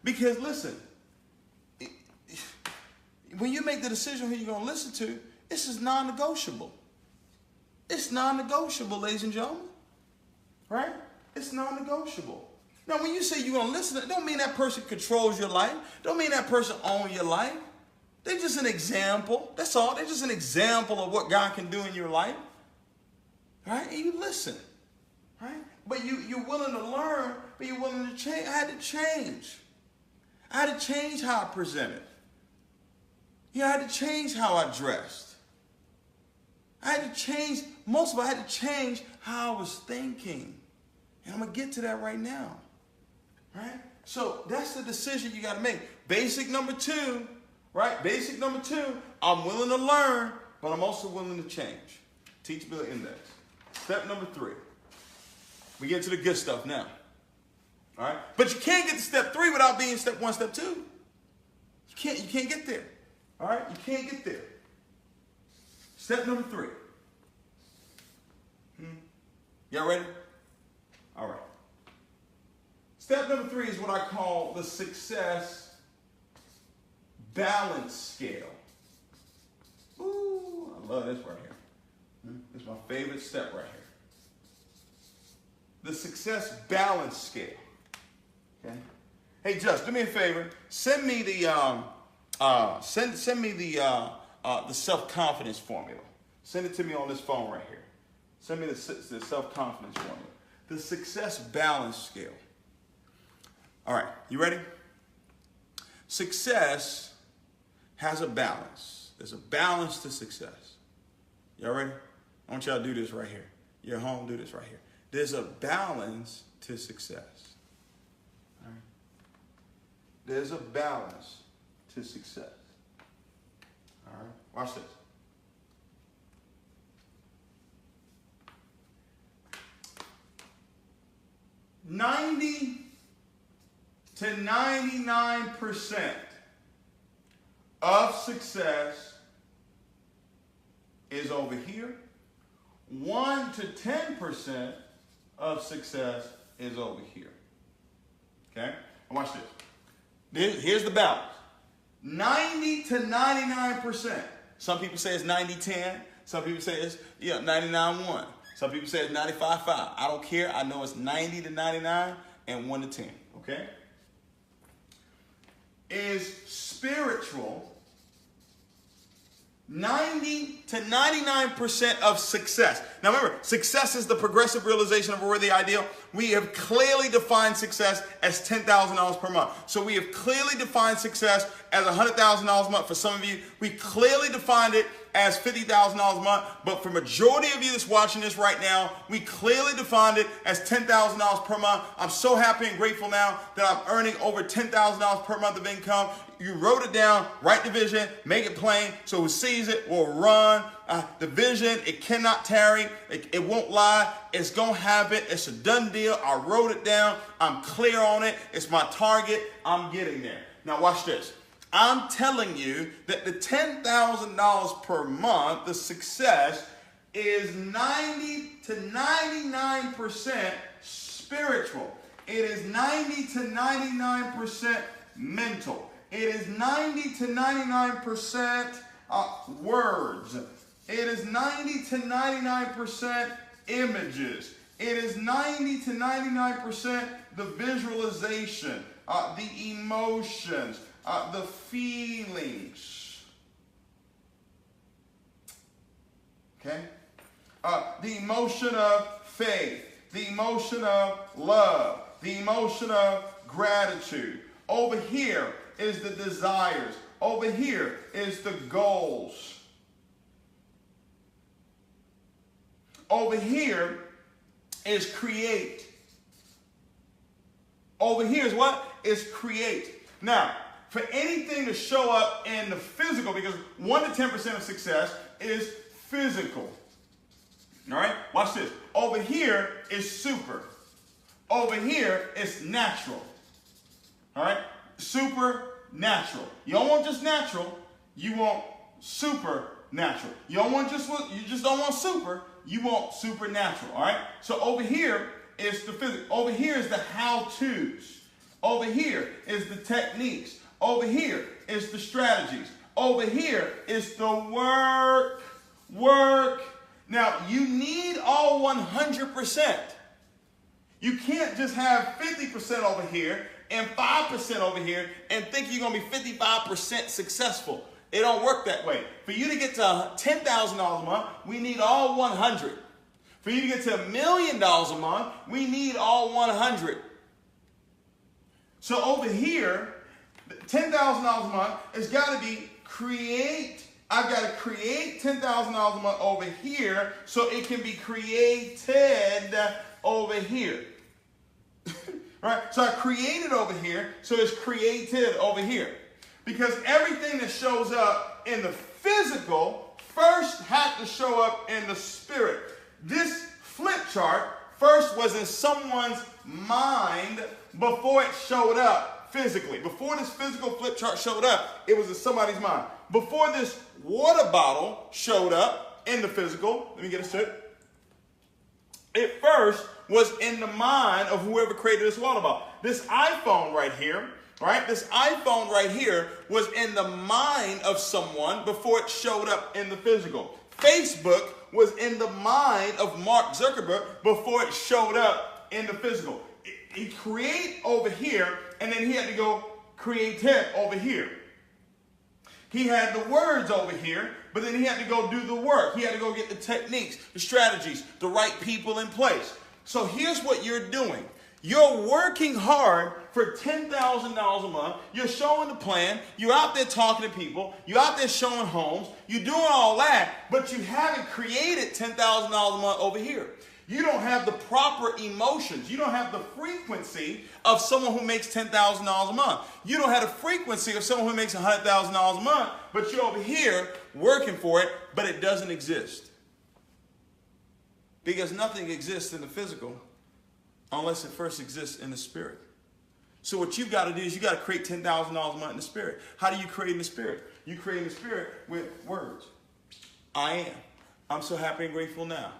Because listen, when you make the decision who you're going to listen to, this is non-negotiable. It's non-negotiable, ladies and gentlemen. Right? It's non-negotiable. Now, when you say you're going to listen, it don't mean that person controls your life. Don't mean that person owns your life. They're just an example. That's all. They're just an example of what God can do in your life. Right? And you listen. Right? But you're willing to learn, but you're willing to change. I had to change. I had to change how I presented. I had to change how I dressed. I had to change most of all, I had to change how I was thinking. And I'm going to get to that right now. Right? So that's the decision you got to make. Basic number 2, right? Basic number 2, I'm willing to learn, but I'm also willing to change. Teachability index. Step number 3. We get to the good stuff now. All right? But you can't get to step 3 without being step 1, step 2. You can't get there. All right? You can't get there. Step number 3. Y'all ready? All right. Step number 3 is what I call the success balance scale. Ooh, I love this right here. This is my favorite step right here. The success balance scale. Okay. Hey, Just, do me a favor. Send me the send me the self-confidence formula. Send it to me on this phone right here. Send me the self-confidence formula. The success balance scale. All right, you ready? Success has a balance. There's a balance to success. Y'all ready? I want y'all to do this right here. You're home, do this right here. There's a balance to success. All right? There's a balance to success. All right, watch this. $90 to 99% of success is over here. 1 to 10% of success is over here. Okay? And watch this. Here's the balance. 90 to 99%. Some people say it's 90-10. Some people say it's 99-1. Some people say it's 95-5. I don't care. I know it's 90 to 99 and 1 to 10. Okay? Is spiritual. 90 to 99% of success. Now remember, success is the progressive realization of a worthy ideal. We have clearly defined success as $10,000 per month. So we have clearly defined success as $100,000 a month. For some of you, we clearly defined it as $50,000 a month. But for majority of you that's watching this right now, we clearly defined it as $10,000 per month. I'm so happy and grateful now that I'm earning over $10,000 per month of income. You wrote it down, write the vision, make it plain so who sees it will run. The vision, it cannot tarry. It won't lie. It's going to happen. It's a done deal. I wrote it down. I'm clear on it. It's my target. I'm getting there. Now watch this. I'm telling you that the $10,000 per month, the success, is 90 to 99% spiritual. It is 90 to 99% mental. It is 90 to 99% words. It is 90 to 99% images. It is 90 to 99% the visualization, the emotions, the feelings. Okay? The emotion of faith, the emotion of love, the emotion of gratitude. Over here is the desires. Over here is the goals. Over here is create. Over here is what? Is create. Now, for anything to show up in the physical, because 1 to 10% of success is physical. All right? Watch this. Over here is super. Over here is natural. All right? Supernatural. You don't want just natural. You want supernatural. You just don't want super. You want supernatural. All right? So over here is the physical. Over here is the how-tos. Over here is the techniques. Over here is the strategies. Over here is the work. Now, you need all 100%. You can't just have 50% over here and 5% over here and think you're going to be 55% successful. It don't work that way. For you to get to $10,000 a month, we need all 100. For you to get to $1 million a month, we need all 100. So over here, $10,000 a month has got to be create I've got to create $10,000 a month over here so it can be created over here. Right? So I created over here, so it's created over here. Because everything that shows up in the physical first had to show up in the spirit. This flip chart first was in someone's mind before it showed up physically. Before this physical flip chart showed up, it was in somebody's mind. Before this water bottle showed up in the physical, let me get a sip. It first was in the mind of whoever created this water bottle. This iPhone right here, right? This iPhone right here was in the mind of someone before it showed up in the physical. Facebook was in the mind of Mark Zuckerberg before it showed up in the physical. He created over here, and then he had to go create it over here. He had the words over here, but then he had to go do the work. He had to go get the techniques, the strategies, the right people in place. So here's what you're doing. You're working hard for $10,000 a month. You're showing the plan. You're out there talking to people. You're out there showing homes. You're doing all that, but you haven't created $10,000 a month over here. You don't have the proper emotions. You don't have the frequency of someone who makes $10,000 a month. You don't have the frequency of someone who makes $100,000 a month, but you're over here working for it, but it doesn't exist. Because nothing exists in the physical unless it first exists in the spirit. So what you've got to do is you got to create $10,000 a month in the spirit. How do you create in the spirit? You create in the spirit with words. I am. I'm so happy and grateful now.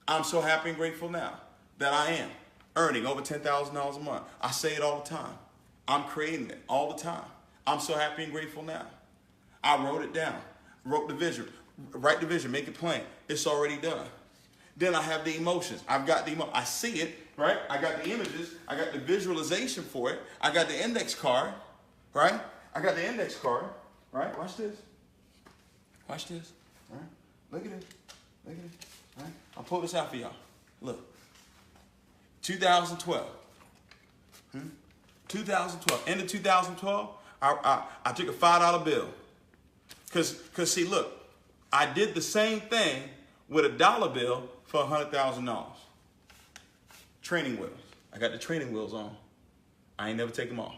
I'm so happy and grateful now that I am earning over $10,000 a month. I say it all the time. I'm creating it all the time. I'm so happy and grateful now. I wrote it down. Wrote the vision. Write the vision. Make it plain. It's already done. Then I have the emotions. I've got the I see it, right? I got the images. I got the visualization for it. I got the index card, right? I got the index card, right? Watch this. Watch this. All right? Look at it. Look at it. All right? I'll pull this out for y'all. Look. 2012. 2012. End of 2012, I took a $5 bill. Because see, look, I did the same thing with a dollar bill for $100,000. Training wheels. I got the training wheels on. I ain't never take them off.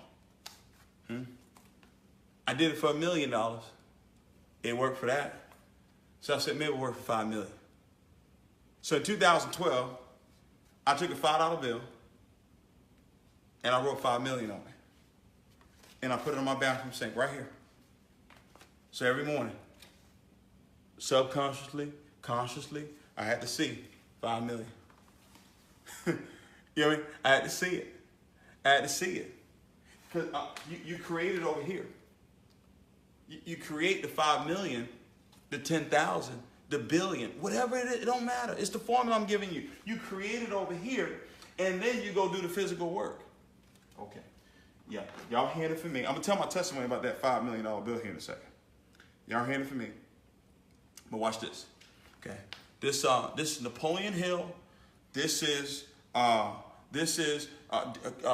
I did it for $1 million. It worked for that. So I said, maybe it'll work for $5 million. So in 2012, I took a $5 bill and I wrote $5 million on it. And I put it on my bathroom sink right here. So every morning, subconsciously, consciously, I had to see $5 million. You know what I mean? I had to see it. I had to see it. Because you create it over here. You create the 5 million, the 10,000, the billion, whatever it is, it don't matter. It's the formula I'm giving you. You create it over here, and then you go do the physical work. Okay. Yeah, y'all hearing it for me. I'm going to tell my testimony about that $5 million bill here in a second. Y'all hearing it for me. But watch this. Okay. This is Napoleon Hill. This is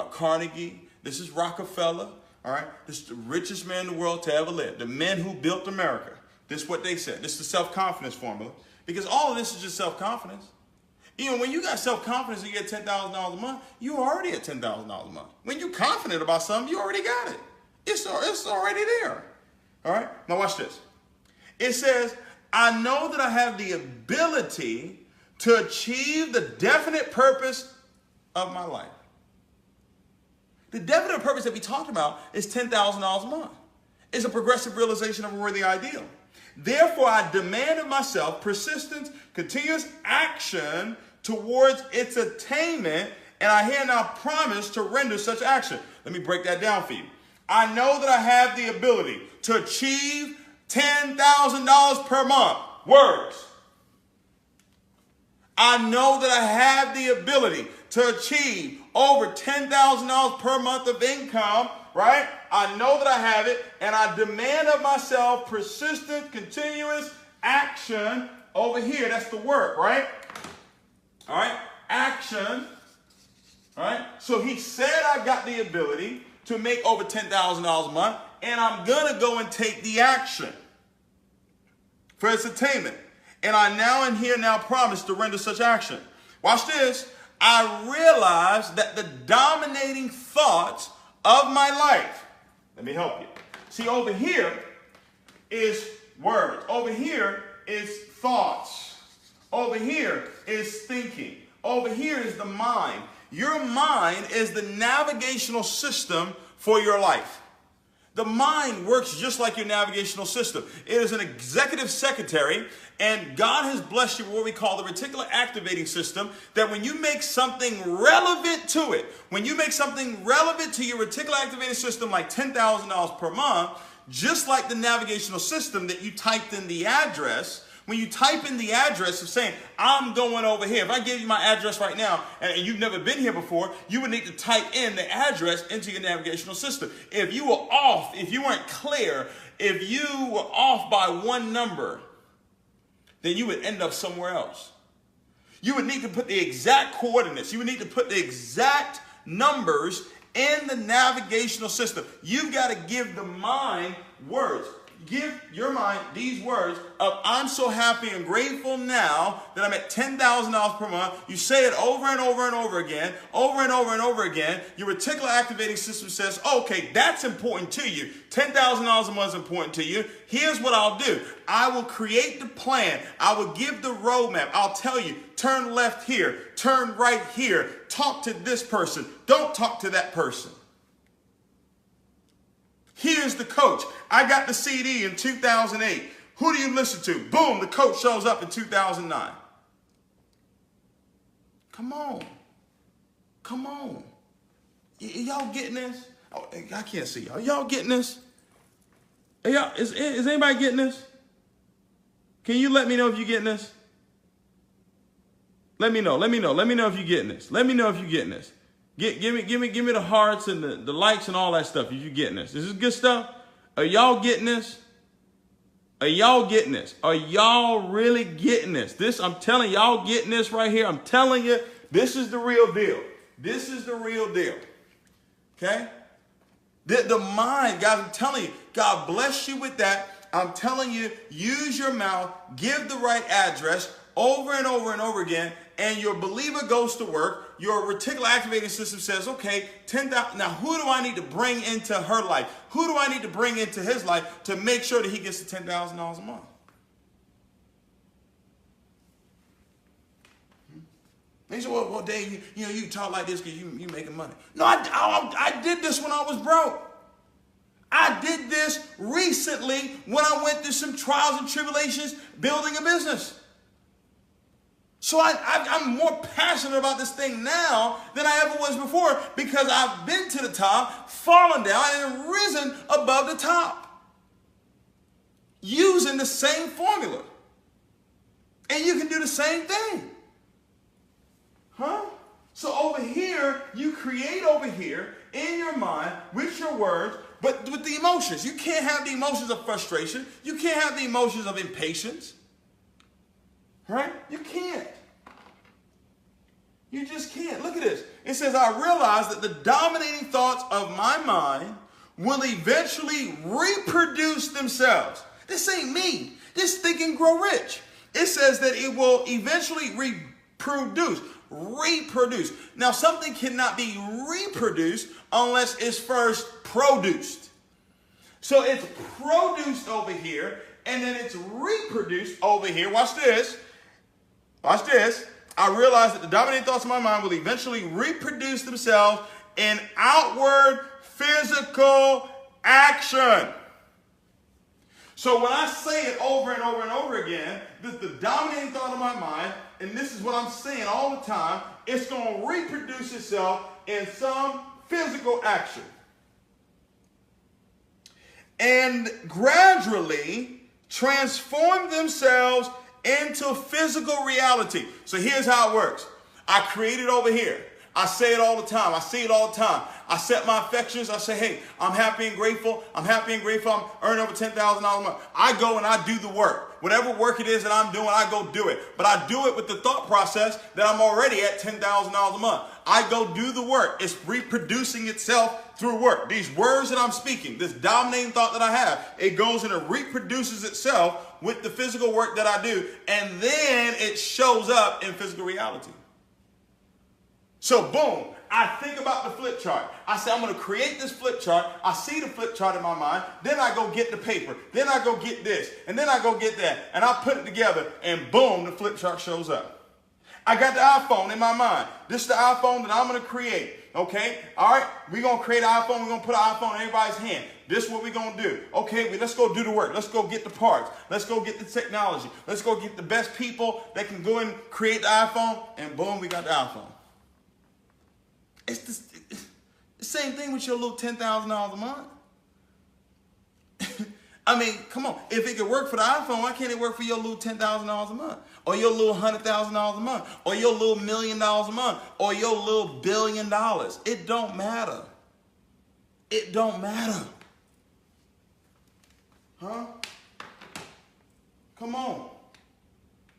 Carnegie. This is Rockefeller. All right. This is the richest man in the world to ever live. The men who built America. This is what they said. This is the self-confidence formula. Because all of this is just self-confidence. Even when you got self-confidence and you get $10,000 a month, you're already at $10,000 a month. When you're confident about something, you already got it. It's already there. All right. Now watch this. It says, I know that I have the ability to achieve the definite purpose of my life. The definite purpose that we talked about is $10,000 a month. It's a progressive realization of a worthy ideal. Therefore, I demand of myself persistence, continuous action towards its attainment, and I here now promise to render such action. Let me break that down for you. I know that I have the ability to achieve $10,000 per month. Words. I know that I have the ability to achieve over $10,000 per month of income, right? I know that I have it, and I demand of myself persistent, continuous action over here. That's the work, right? All right? Action. All right? So he said I've got the ability to make over $10,000 a month. and I'm going to go and take the action for its attainment. And I now and here now promise to render such action. Watch this. I realize that the dominating thoughts of my life. Let me help you. See, over here is words. Over here is thoughts. Over here is thinking. Over here is the mind. Your mind is the navigational system for your life. The mind works just like your navigational system. It is an executive secretary, and God has blessed you with what we call the reticular activating system, that when you make something relevant to it, when you make something relevant to your reticular activating system, like $10,000 per month, just like the navigational system that you typed in the address, when you type in the address of saying, I'm going over here. If I give you my address right now and you've never been here before, you would need to type in the address into your navigational system. If you were off, if you weren't clear, if you were off by one number, then you would end up somewhere else. You would need to put the exact coordinates. You would need to put the exact numbers in the navigational system. You've got to give the mind words. Give your mind these words of, I'm so happy and grateful now that I'm at $10,000 per month. You say it over and over and over again, over and over and over again. Your reticular activating system says, okay, that's important to you. $10,000 a month is important to you. Here's what I'll do. I will create the plan. I will give the roadmap. I'll tell you, turn left here, turn right here, talk to this person. Don't talk to that person. Here's the coach. I got the CD in 2008. Who do you listen to? Boom, the coach shows up in 2009. Come on. Come on. Y'all getting this? Oh, I can't see y'all. Y'all getting this? Y'all, is anybody getting this? Can you let me know if you're getting this? Let me know. Let me know. Let me know if you're getting this. Let me know if you're getting this. Give me the hearts and the likes and all that stuff if you're getting this. This is good stuff. Are y'all getting this? Are y'all getting this? Are y'all really getting this? I'm telling y'all getting this right here. I'm telling you, this is the real deal. This is the real deal. Okay? The mind, guys, I'm telling you, God bless you with that. I'm telling you, use your mouth, give the right address over and over and over again, and your believer goes to work. Your reticular activating system says, okay, 10,000. Now, who do I need to bring into her life? Who do I need to bring into his life to make sure that he gets to $10,000 a month? And he said, well, Dave, you talk like this because you making money. No, I did this when I was broke. I did this recently when I went through some trials and tribulations building a business. So I'm more passionate about this thing now than I ever was before, because I've been to the top, fallen down, and risen above the top using the same formula. And you can do the same thing. Huh? So over here, you create over here in your mind with your words, but with the emotions. You can't have the emotions of frustration. You can't have the emotions of impatience. Right? You can't. You just can't. Look at this. It says, I realize that the dominating thoughts of my mind will eventually reproduce themselves. This ain't me. This Think and Grow Rich. It says that it will eventually reproduce. Now, something cannot be reproduced unless it's first produced. So it's produced over here, and then it's reproduced over here. Watch this. Watch this. I realize that the dominating thoughts of my mind will eventually reproduce themselves in outward physical action. So when I say it over and over and over again, the dominating thought of my mind, and this is what I'm saying all the time, it's going to reproduce itself in some physical action. And gradually transform themselves into physical reality. So here's how it works. I create it over here. I say it all the time. I see it all the time. I set my affections. I say, hey, I'm happy and grateful. I'm happy and grateful. I'm earning over $10,000 a month. I go and I do the work. Whatever work it is that I'm doing, I go do it. But I do it with the thought process that I'm already at $10,000 a month. I go do the work. It's reproducing itself through work. These words that I'm speaking, this dominating thought that I have, it goes and it reproduces itself with the physical work that I do, and then it shows up in physical reality. So boom, I think about the flip chart. I say, I'm going to create this flip chart. I see the flip chart in my mind. Then I go get the paper. Then I go get this. And then I go get that. And I put it together, and boom, the flip chart shows up. I got the iPhone in my mind. This is the iPhone that I'm going to create. Okay? All right? We're going to create an iPhone. We're going to put an iPhone in everybody's hand. This is what we're going to do. Okay, let's go do the work. Let's go get the parts. Let's go get the technology. Let's go get the best people that can go and create the iPhone. And boom, we got the iPhone. It's the same thing with your little $10,000 a month. I mean, come on. If it could work for the iPhone, why can't it work for your little $10,000 a month? Or your little $100,000 a month? Or your little $1 million a month? Or your little $1 billion? It don't matter. It don't matter. Huh? Come on. All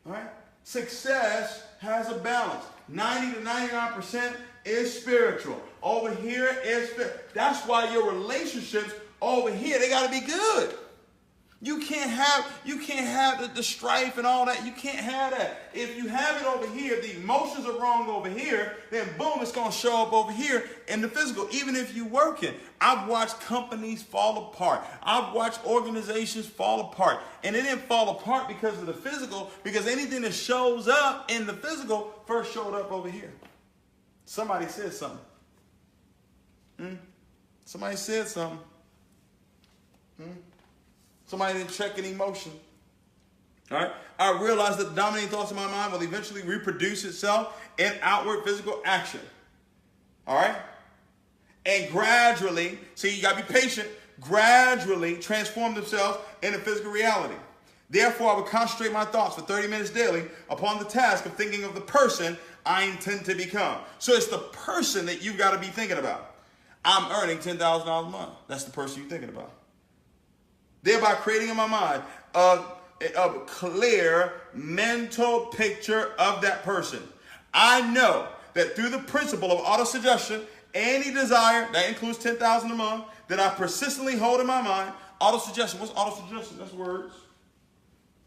right? Success has a balance. 90 to 99% is spiritual. Over here is spiritual. That's why your relationships over here, they got to be good. You can't have the strife and all that. You can't have that. If you have it over here, the emotions are wrong over here, then boom, it's going to show up over here in the physical, even if you're working. I've watched companies fall apart. I've watched organizations fall apart. And it didn't fall apart because of the physical, because anything that shows up in the physical first showed up over here. Somebody said something. Somebody said something. Somebody didn't check an emotion. All right. I realized that the dominating thoughts in my mind will eventually reproduce itself in outward physical action. All right. And gradually, see, you got to be patient, gradually transform themselves into physical reality. Therefore, I will concentrate my thoughts for 30 minutes daily upon the task of thinking of the person I intend to become. So it's the person that you've got to be thinking about. I'm earning $10,000 a month. That's the person you're thinking about. Thereby creating in my mind a clear mental picture of that person. I know that through the principle of autosuggestion, any desire, that includes $10,000 a month, that I persistently hold in my mind. Autosuggestion, what's autosuggestion? That's words.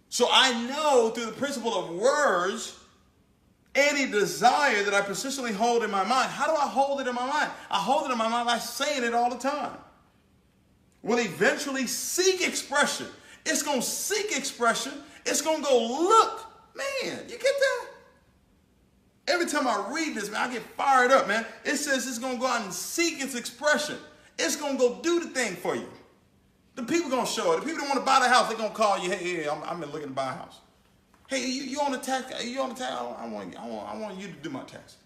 So I know through the principle of words, any desire that I persistently hold in my mind. How do I hold it in my mind? I hold it in my mind by saying it all the time. Will eventually seek expression. It's going to seek expression. It's going to go, look, man, you get that? Every time I read this, man, I get fired up, man. It says it's going to go out and seek its expression. It's going to go do the thing for you. The people going to show it. The people that want to buy the house, they're going to call you, hey, I'm looking to buy a house. Hey, you on the tax? You on the tax? I want you to do my tax.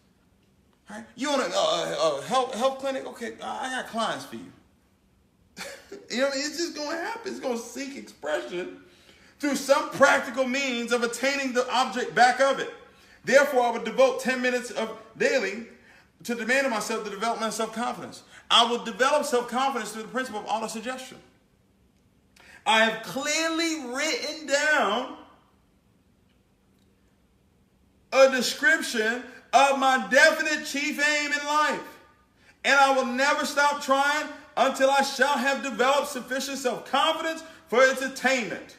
All right? You on a health clinic? Okay, I got clients for you. You know what I mean? It's just going to happen. It's going to seek expression through some practical means of attaining the object back of it. Therefore, I would devote 10 minutes of daily to demanding myself the development of self-confidence. I will develop self-confidence through the principle of autosuggestion. I have clearly written down a description of my definite chief aim in life. And I will never stop trying until I shall have developed sufficient self-confidence for its attainment.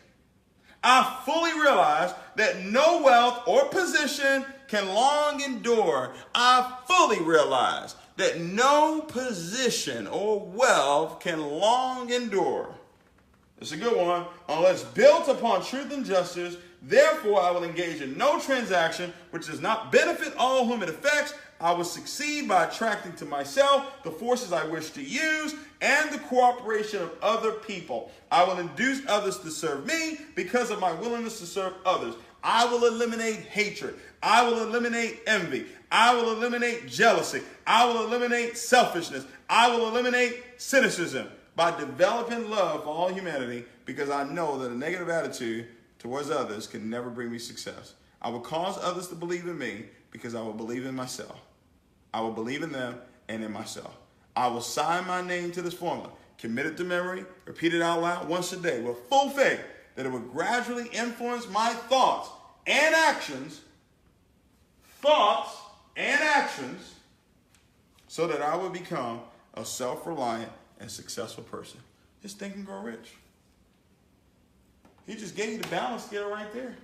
I fully realize that no wealth or position can long endure. I fully realize that no position or wealth can long endure. It's a good one. Unless built upon truth and justice, therefore I will engage in no transaction which does not benefit all whom it affects. I will succeed by attracting to myself the forces I wish to use and the cooperation of other people. I will induce others to serve me because of my willingness to serve others. I will eliminate hatred. I will eliminate envy. I will eliminate jealousy. I will eliminate selfishness. I will eliminate cynicism by developing love for all humanity, because I know that a negative attitude towards others can never bring me success. I will cause others to believe in me because I will believe in myself. I will believe in them and in myself. I will sign my name to this formula, commit it to memory, repeat it out loud once a day with full faith that it will gradually influence my thoughts and actions so that I would become a self-reliant and successful person. Just Think and Grow Rich. He just gave you the balance scale right there.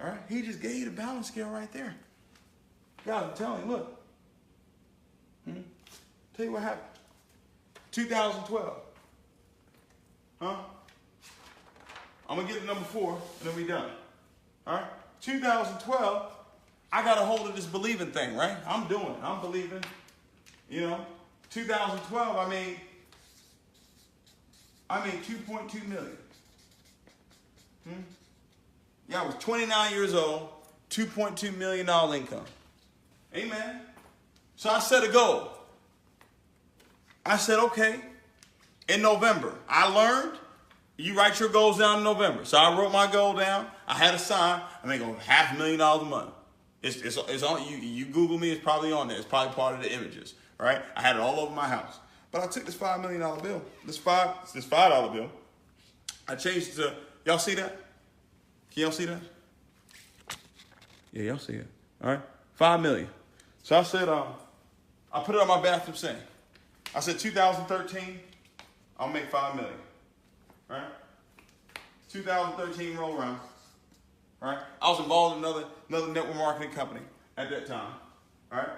All right? He just gave you the balance scale right there. Guys, I'm telling you, look. Tell you what happened. 2012. Huh? I'm going to get to number 4, and then we done. All right? 2012, I got a hold of this believing thing, right? I'm doing it. I'm believing. 2012, I made 2.2 million. Yeah, I was 29 years old, $2.2 million income. Amen. So I set a goal. I said, okay, in November, I learned you write your goals down in November. So I wrote my goal down. I had a sign. I make over $500,000 a month. It's on you. You Google me, it's probably on there. It's probably part of the images, right? I had it all over my house. But I took this $5 million bill, this $5 bill. I changed it to, y'all see that? Can y'all see that? Yeah, y'all see it. All right, 5 million. So I said, I put it on my bathroom sink. I said 2013, I'll make 5 million. All right? 2013 roll around. All right? I was involved in another network marketing company at that time. All right?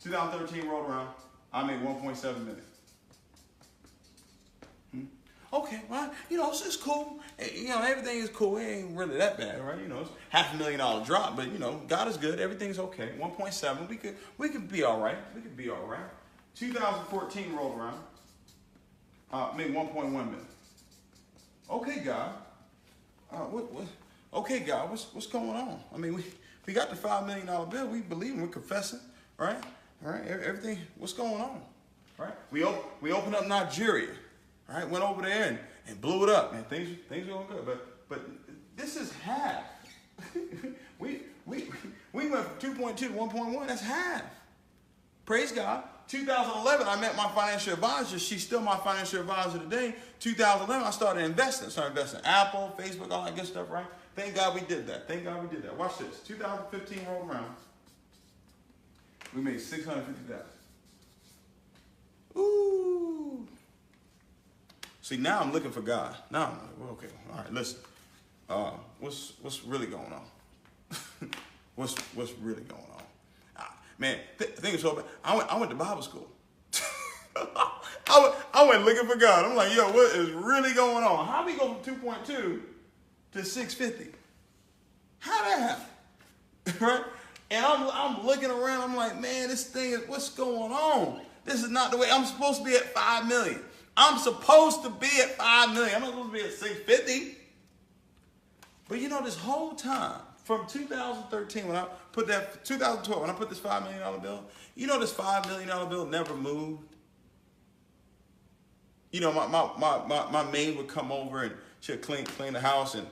2013 rolled around. I made 1.7 million. Okay, well, it's cool. Everything is cool. It ain't really that bad, right? It's $500,000 drop, but God is good. Everything's okay. 1.7. We could be all right. 2014 rolled around. Made 1.1 million. Okay, God. Okay, God. What's going on? I mean, we got the $5 million bill. We believe, we're confessing, right? All right. Everything. What's going on? All right. We opened up Nigeria. All right. Went over there and blew it up, man. Things are going good, but this is half. we went from 2.2 to 1.1. That's half. Praise God. 2011, I met my financial advisor. She's still my financial advisor today. 2011, I started investing. In Apple, Facebook, all that good stuff, right? Thank God we did that. Watch this. 2015 rolled around. We made $650,000. Ooh. See, now I'm looking for God. Now I'm like, well, okay, all right, listen. What's really going on? What's really going on? Man, thing is so bad. I went to Bible school. I went looking for God. I'm like, yo, what is really going on? How we go from 2.2 to 650? How that happen? Right? And I'm looking around. I'm like, man, this thing is, what's going on? This is not the way I'm supposed to be at 5 million. I'm supposed to be at 5 million. I'm not supposed to be at 650. But this whole time, from 2013, when I put that, 2012, when I put this $5 million bill, this $5 million bill never moved. My maid would come over and she'd clean the house and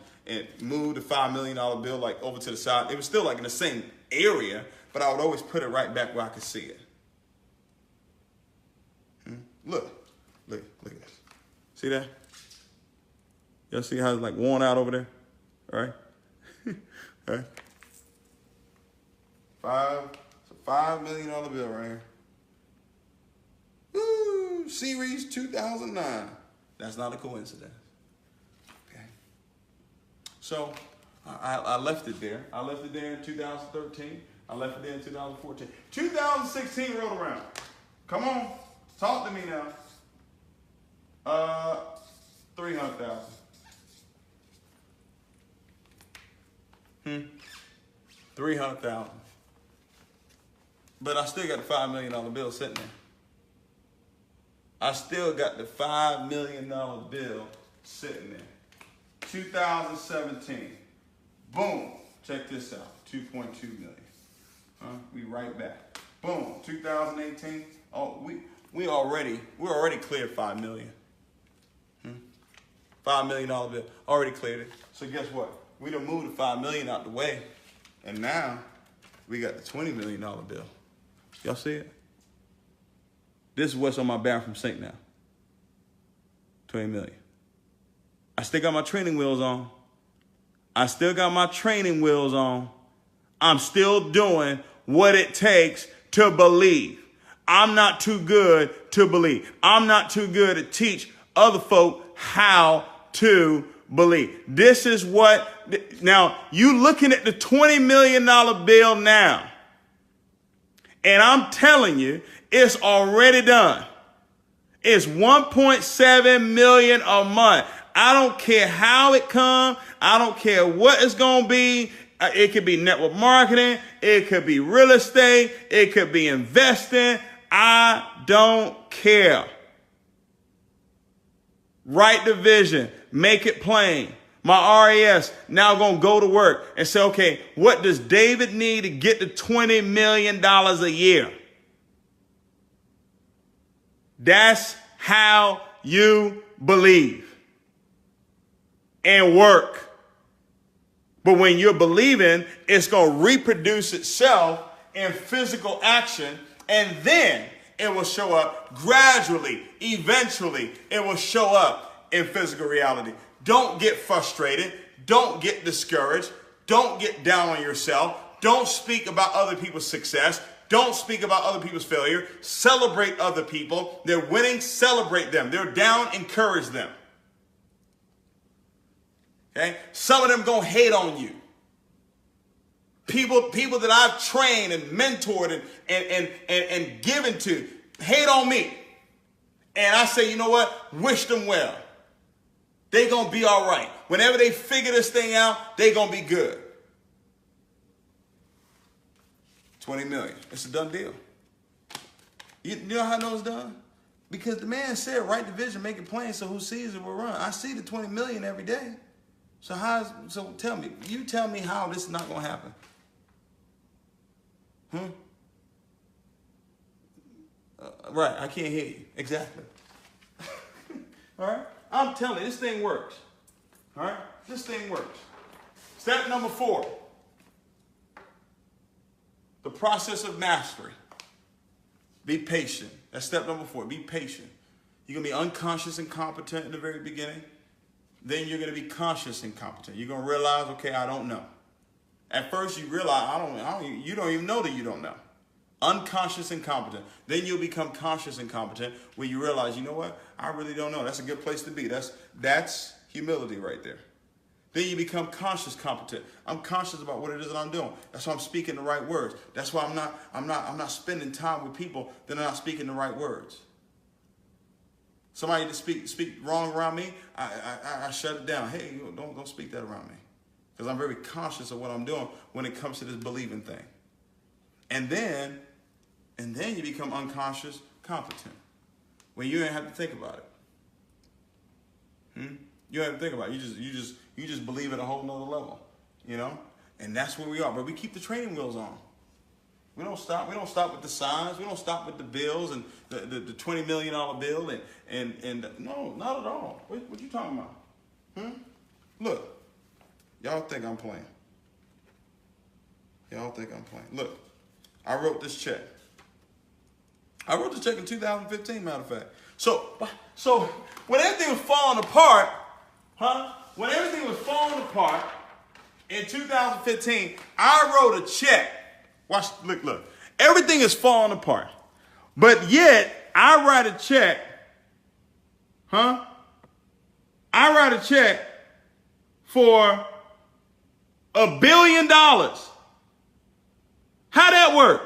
move the $5 million bill like over to the side. It was still like in the same area, but I would always put it right back where I could see it. Look at this. See that? Y'all see how it's like worn out over there? All right? All right. It's a $5 million bill right here. Woo! Series 2009. That's not a coincidence. Okay. So I left it there. I left it there in 2013. I left it there in 2014. 2016 rolled around. Come on, talk to me now. 300,000. 300,000. But I still got the $5 million bill sitting there. I still got the $5 million bill sitting there. 2017. Boom. Check this out. 2.2 million. We right back. Boom. 2018. Oh, we already cleared 5 million. $5 million bill. Already cleared it. So guess what? We done moved the $5 million out the way. And now we got the $20 million bill. Y'all see it? This is what's on my bathroom sink now. 20 million. I still got my training wheels on. I'm still doing what it takes to believe. I'm not too good to believe. I'm not too good to teach other folk how to believe. This is what, now you looking at the $20 million bill now. And I'm telling you, it's already done. It's $1.7 million a month. I don't care how it comes. I don't care what it's going to be. It could be network marketing. It could be real estate. It could be investing. I don't care. Write the vision. Make it plain. My RAS now going to go to work and say, okay, what does David need to get to $20 million a year? That's how you believe and work. But when you're believing, it's going to reproduce itself in physical action, and then it will show up gradually. Eventually, it will show up in physical reality. Don't get frustrated. Don't get discouraged. Don't get down on yourself. Don't speak about other people's success. Don't speak about other people's failure. Celebrate other people. They're winning, celebrate them. They're down, encourage them. Okay? Some of them gonna hate on you. People that I've trained and mentored and given to hate on me. And I say, you know what? Wish them well. They gonna be all right. Whenever they figure this thing out, they gonna be good. 20 million. It's a done deal. You know how I know it's done? Because the man said, write the vision, make it plain, so who sees it will run. I see the 20 million every day. So tell me, you tell me how this is not going to happen. Right, I can't hear you. Exactly. All right? I'm telling you, this thing works. All right? This thing works. Step number 4. The process of mastery. Be patient. That's step number 4. Be patient. You're going to be unconscious and competent in the very beginning. Then you're going to be conscious and competent. You're going to realize, okay, I don't know. At first you realize, you don't even know that you don't know. Unconscious and competent. Then you'll become conscious and competent when you realize, you know what? I really don't know. That's a good place to be. That's humility right there. Then you become conscious competent. I'm conscious about what it is that I'm doing. That's why I'm speaking the right words. That's why I'm not spending time with people that are not speaking the right words. Somebody to speak wrong around me, I shut it down. Hey, don't speak that around me. Because I'm very conscious of what I'm doing when it comes to this believing thing. And then you become unconscious competent. When you don't have to think about it. You don't have to think about it. You just believe at a whole nother level. You know? And that's where we are. But we keep the training wheels on. We don't stop. We don't stop with the signs. We don't stop with the bills and the $20 million bill and no, not at all. What you talking about? Look, y'all think I'm playing. Y'all think I'm playing. Look, I wrote this check. I wrote this check in 2015, matter of fact. So when everything was falling apart, when everything was falling apart in 2015, I wrote a check. Watch, look. Everything is falling apart. But yet, I write a check. I write a check for $1 billion. How that work?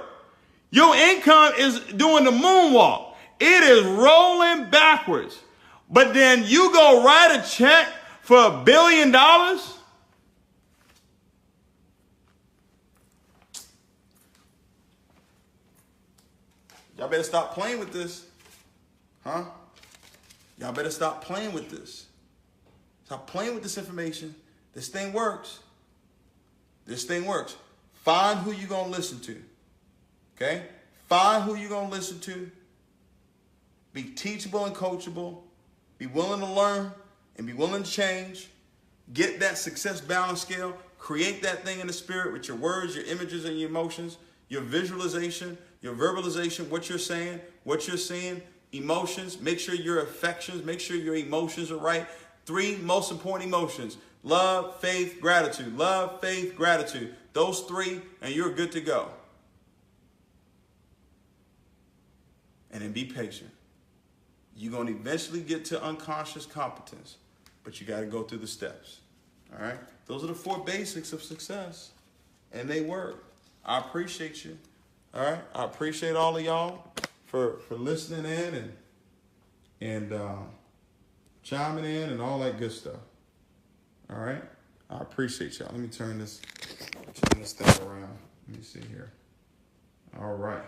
Your income is doing the moonwalk. It is rolling backwards. But then you go write a check for $1 billion? Y'all better stop playing with this. Y'all better stop playing with this. Stop playing with this information. This thing works. This thing works. Find who you're going to listen to. Okay? Find who you're going to listen to. Be teachable and coachable. Be willing to learn and be willing to change. Get that success balance scale. Create that thing in the spirit with your words, your images, and your emotions. Your visualization, your verbalization, what you're saying, what you're seeing, emotions. Make sure your affections, make sure your emotions are right. 3 most important emotions: love, faith, gratitude. Love, faith, gratitude. Those 3, and you're good to go. and then be patient. You're going to eventually get to unconscious competence, but you got to go through the steps. All right? Those are the 4 basics of success, and they work. I appreciate you. All right? I appreciate all of y'all for listening in and chiming in and all that good stuff. All right? I appreciate y'all. Let me turn this thing around. Let me see here. All right.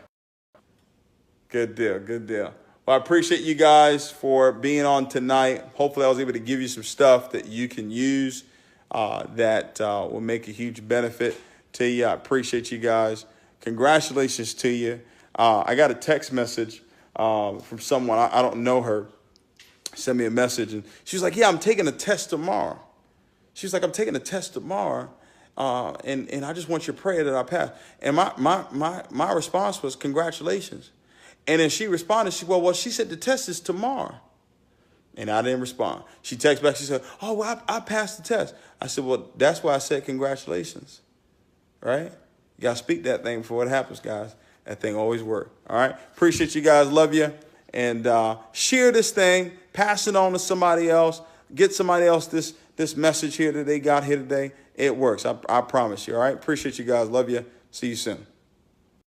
Good deal. Good deal. Well, I appreciate you guys for being on tonight. Hopefully I was able to give you some stuff that you can use that will make a huge benefit to you. I appreciate you guys. Congratulations to you. I got a text message from someone. I don't know her. Sent me a message, and she was like, yeah, I'm taking a test tomorrow. She's like, I'm taking a test tomorrow, and I just want your prayer that I pass. And my response was, congratulations. And then she responded, she said the test is tomorrow. And I didn't respond. She texted back, she said, oh, well, I passed the test. I said, well, that's why I said congratulations, right? You got to speak that thing before it happens, guys. That thing always works, all right? Appreciate you guys, love you. And share this thing, pass it on to somebody else, get somebody else this message here that they got here today. It works, I promise you, all right? Appreciate you guys, love you. See you soon.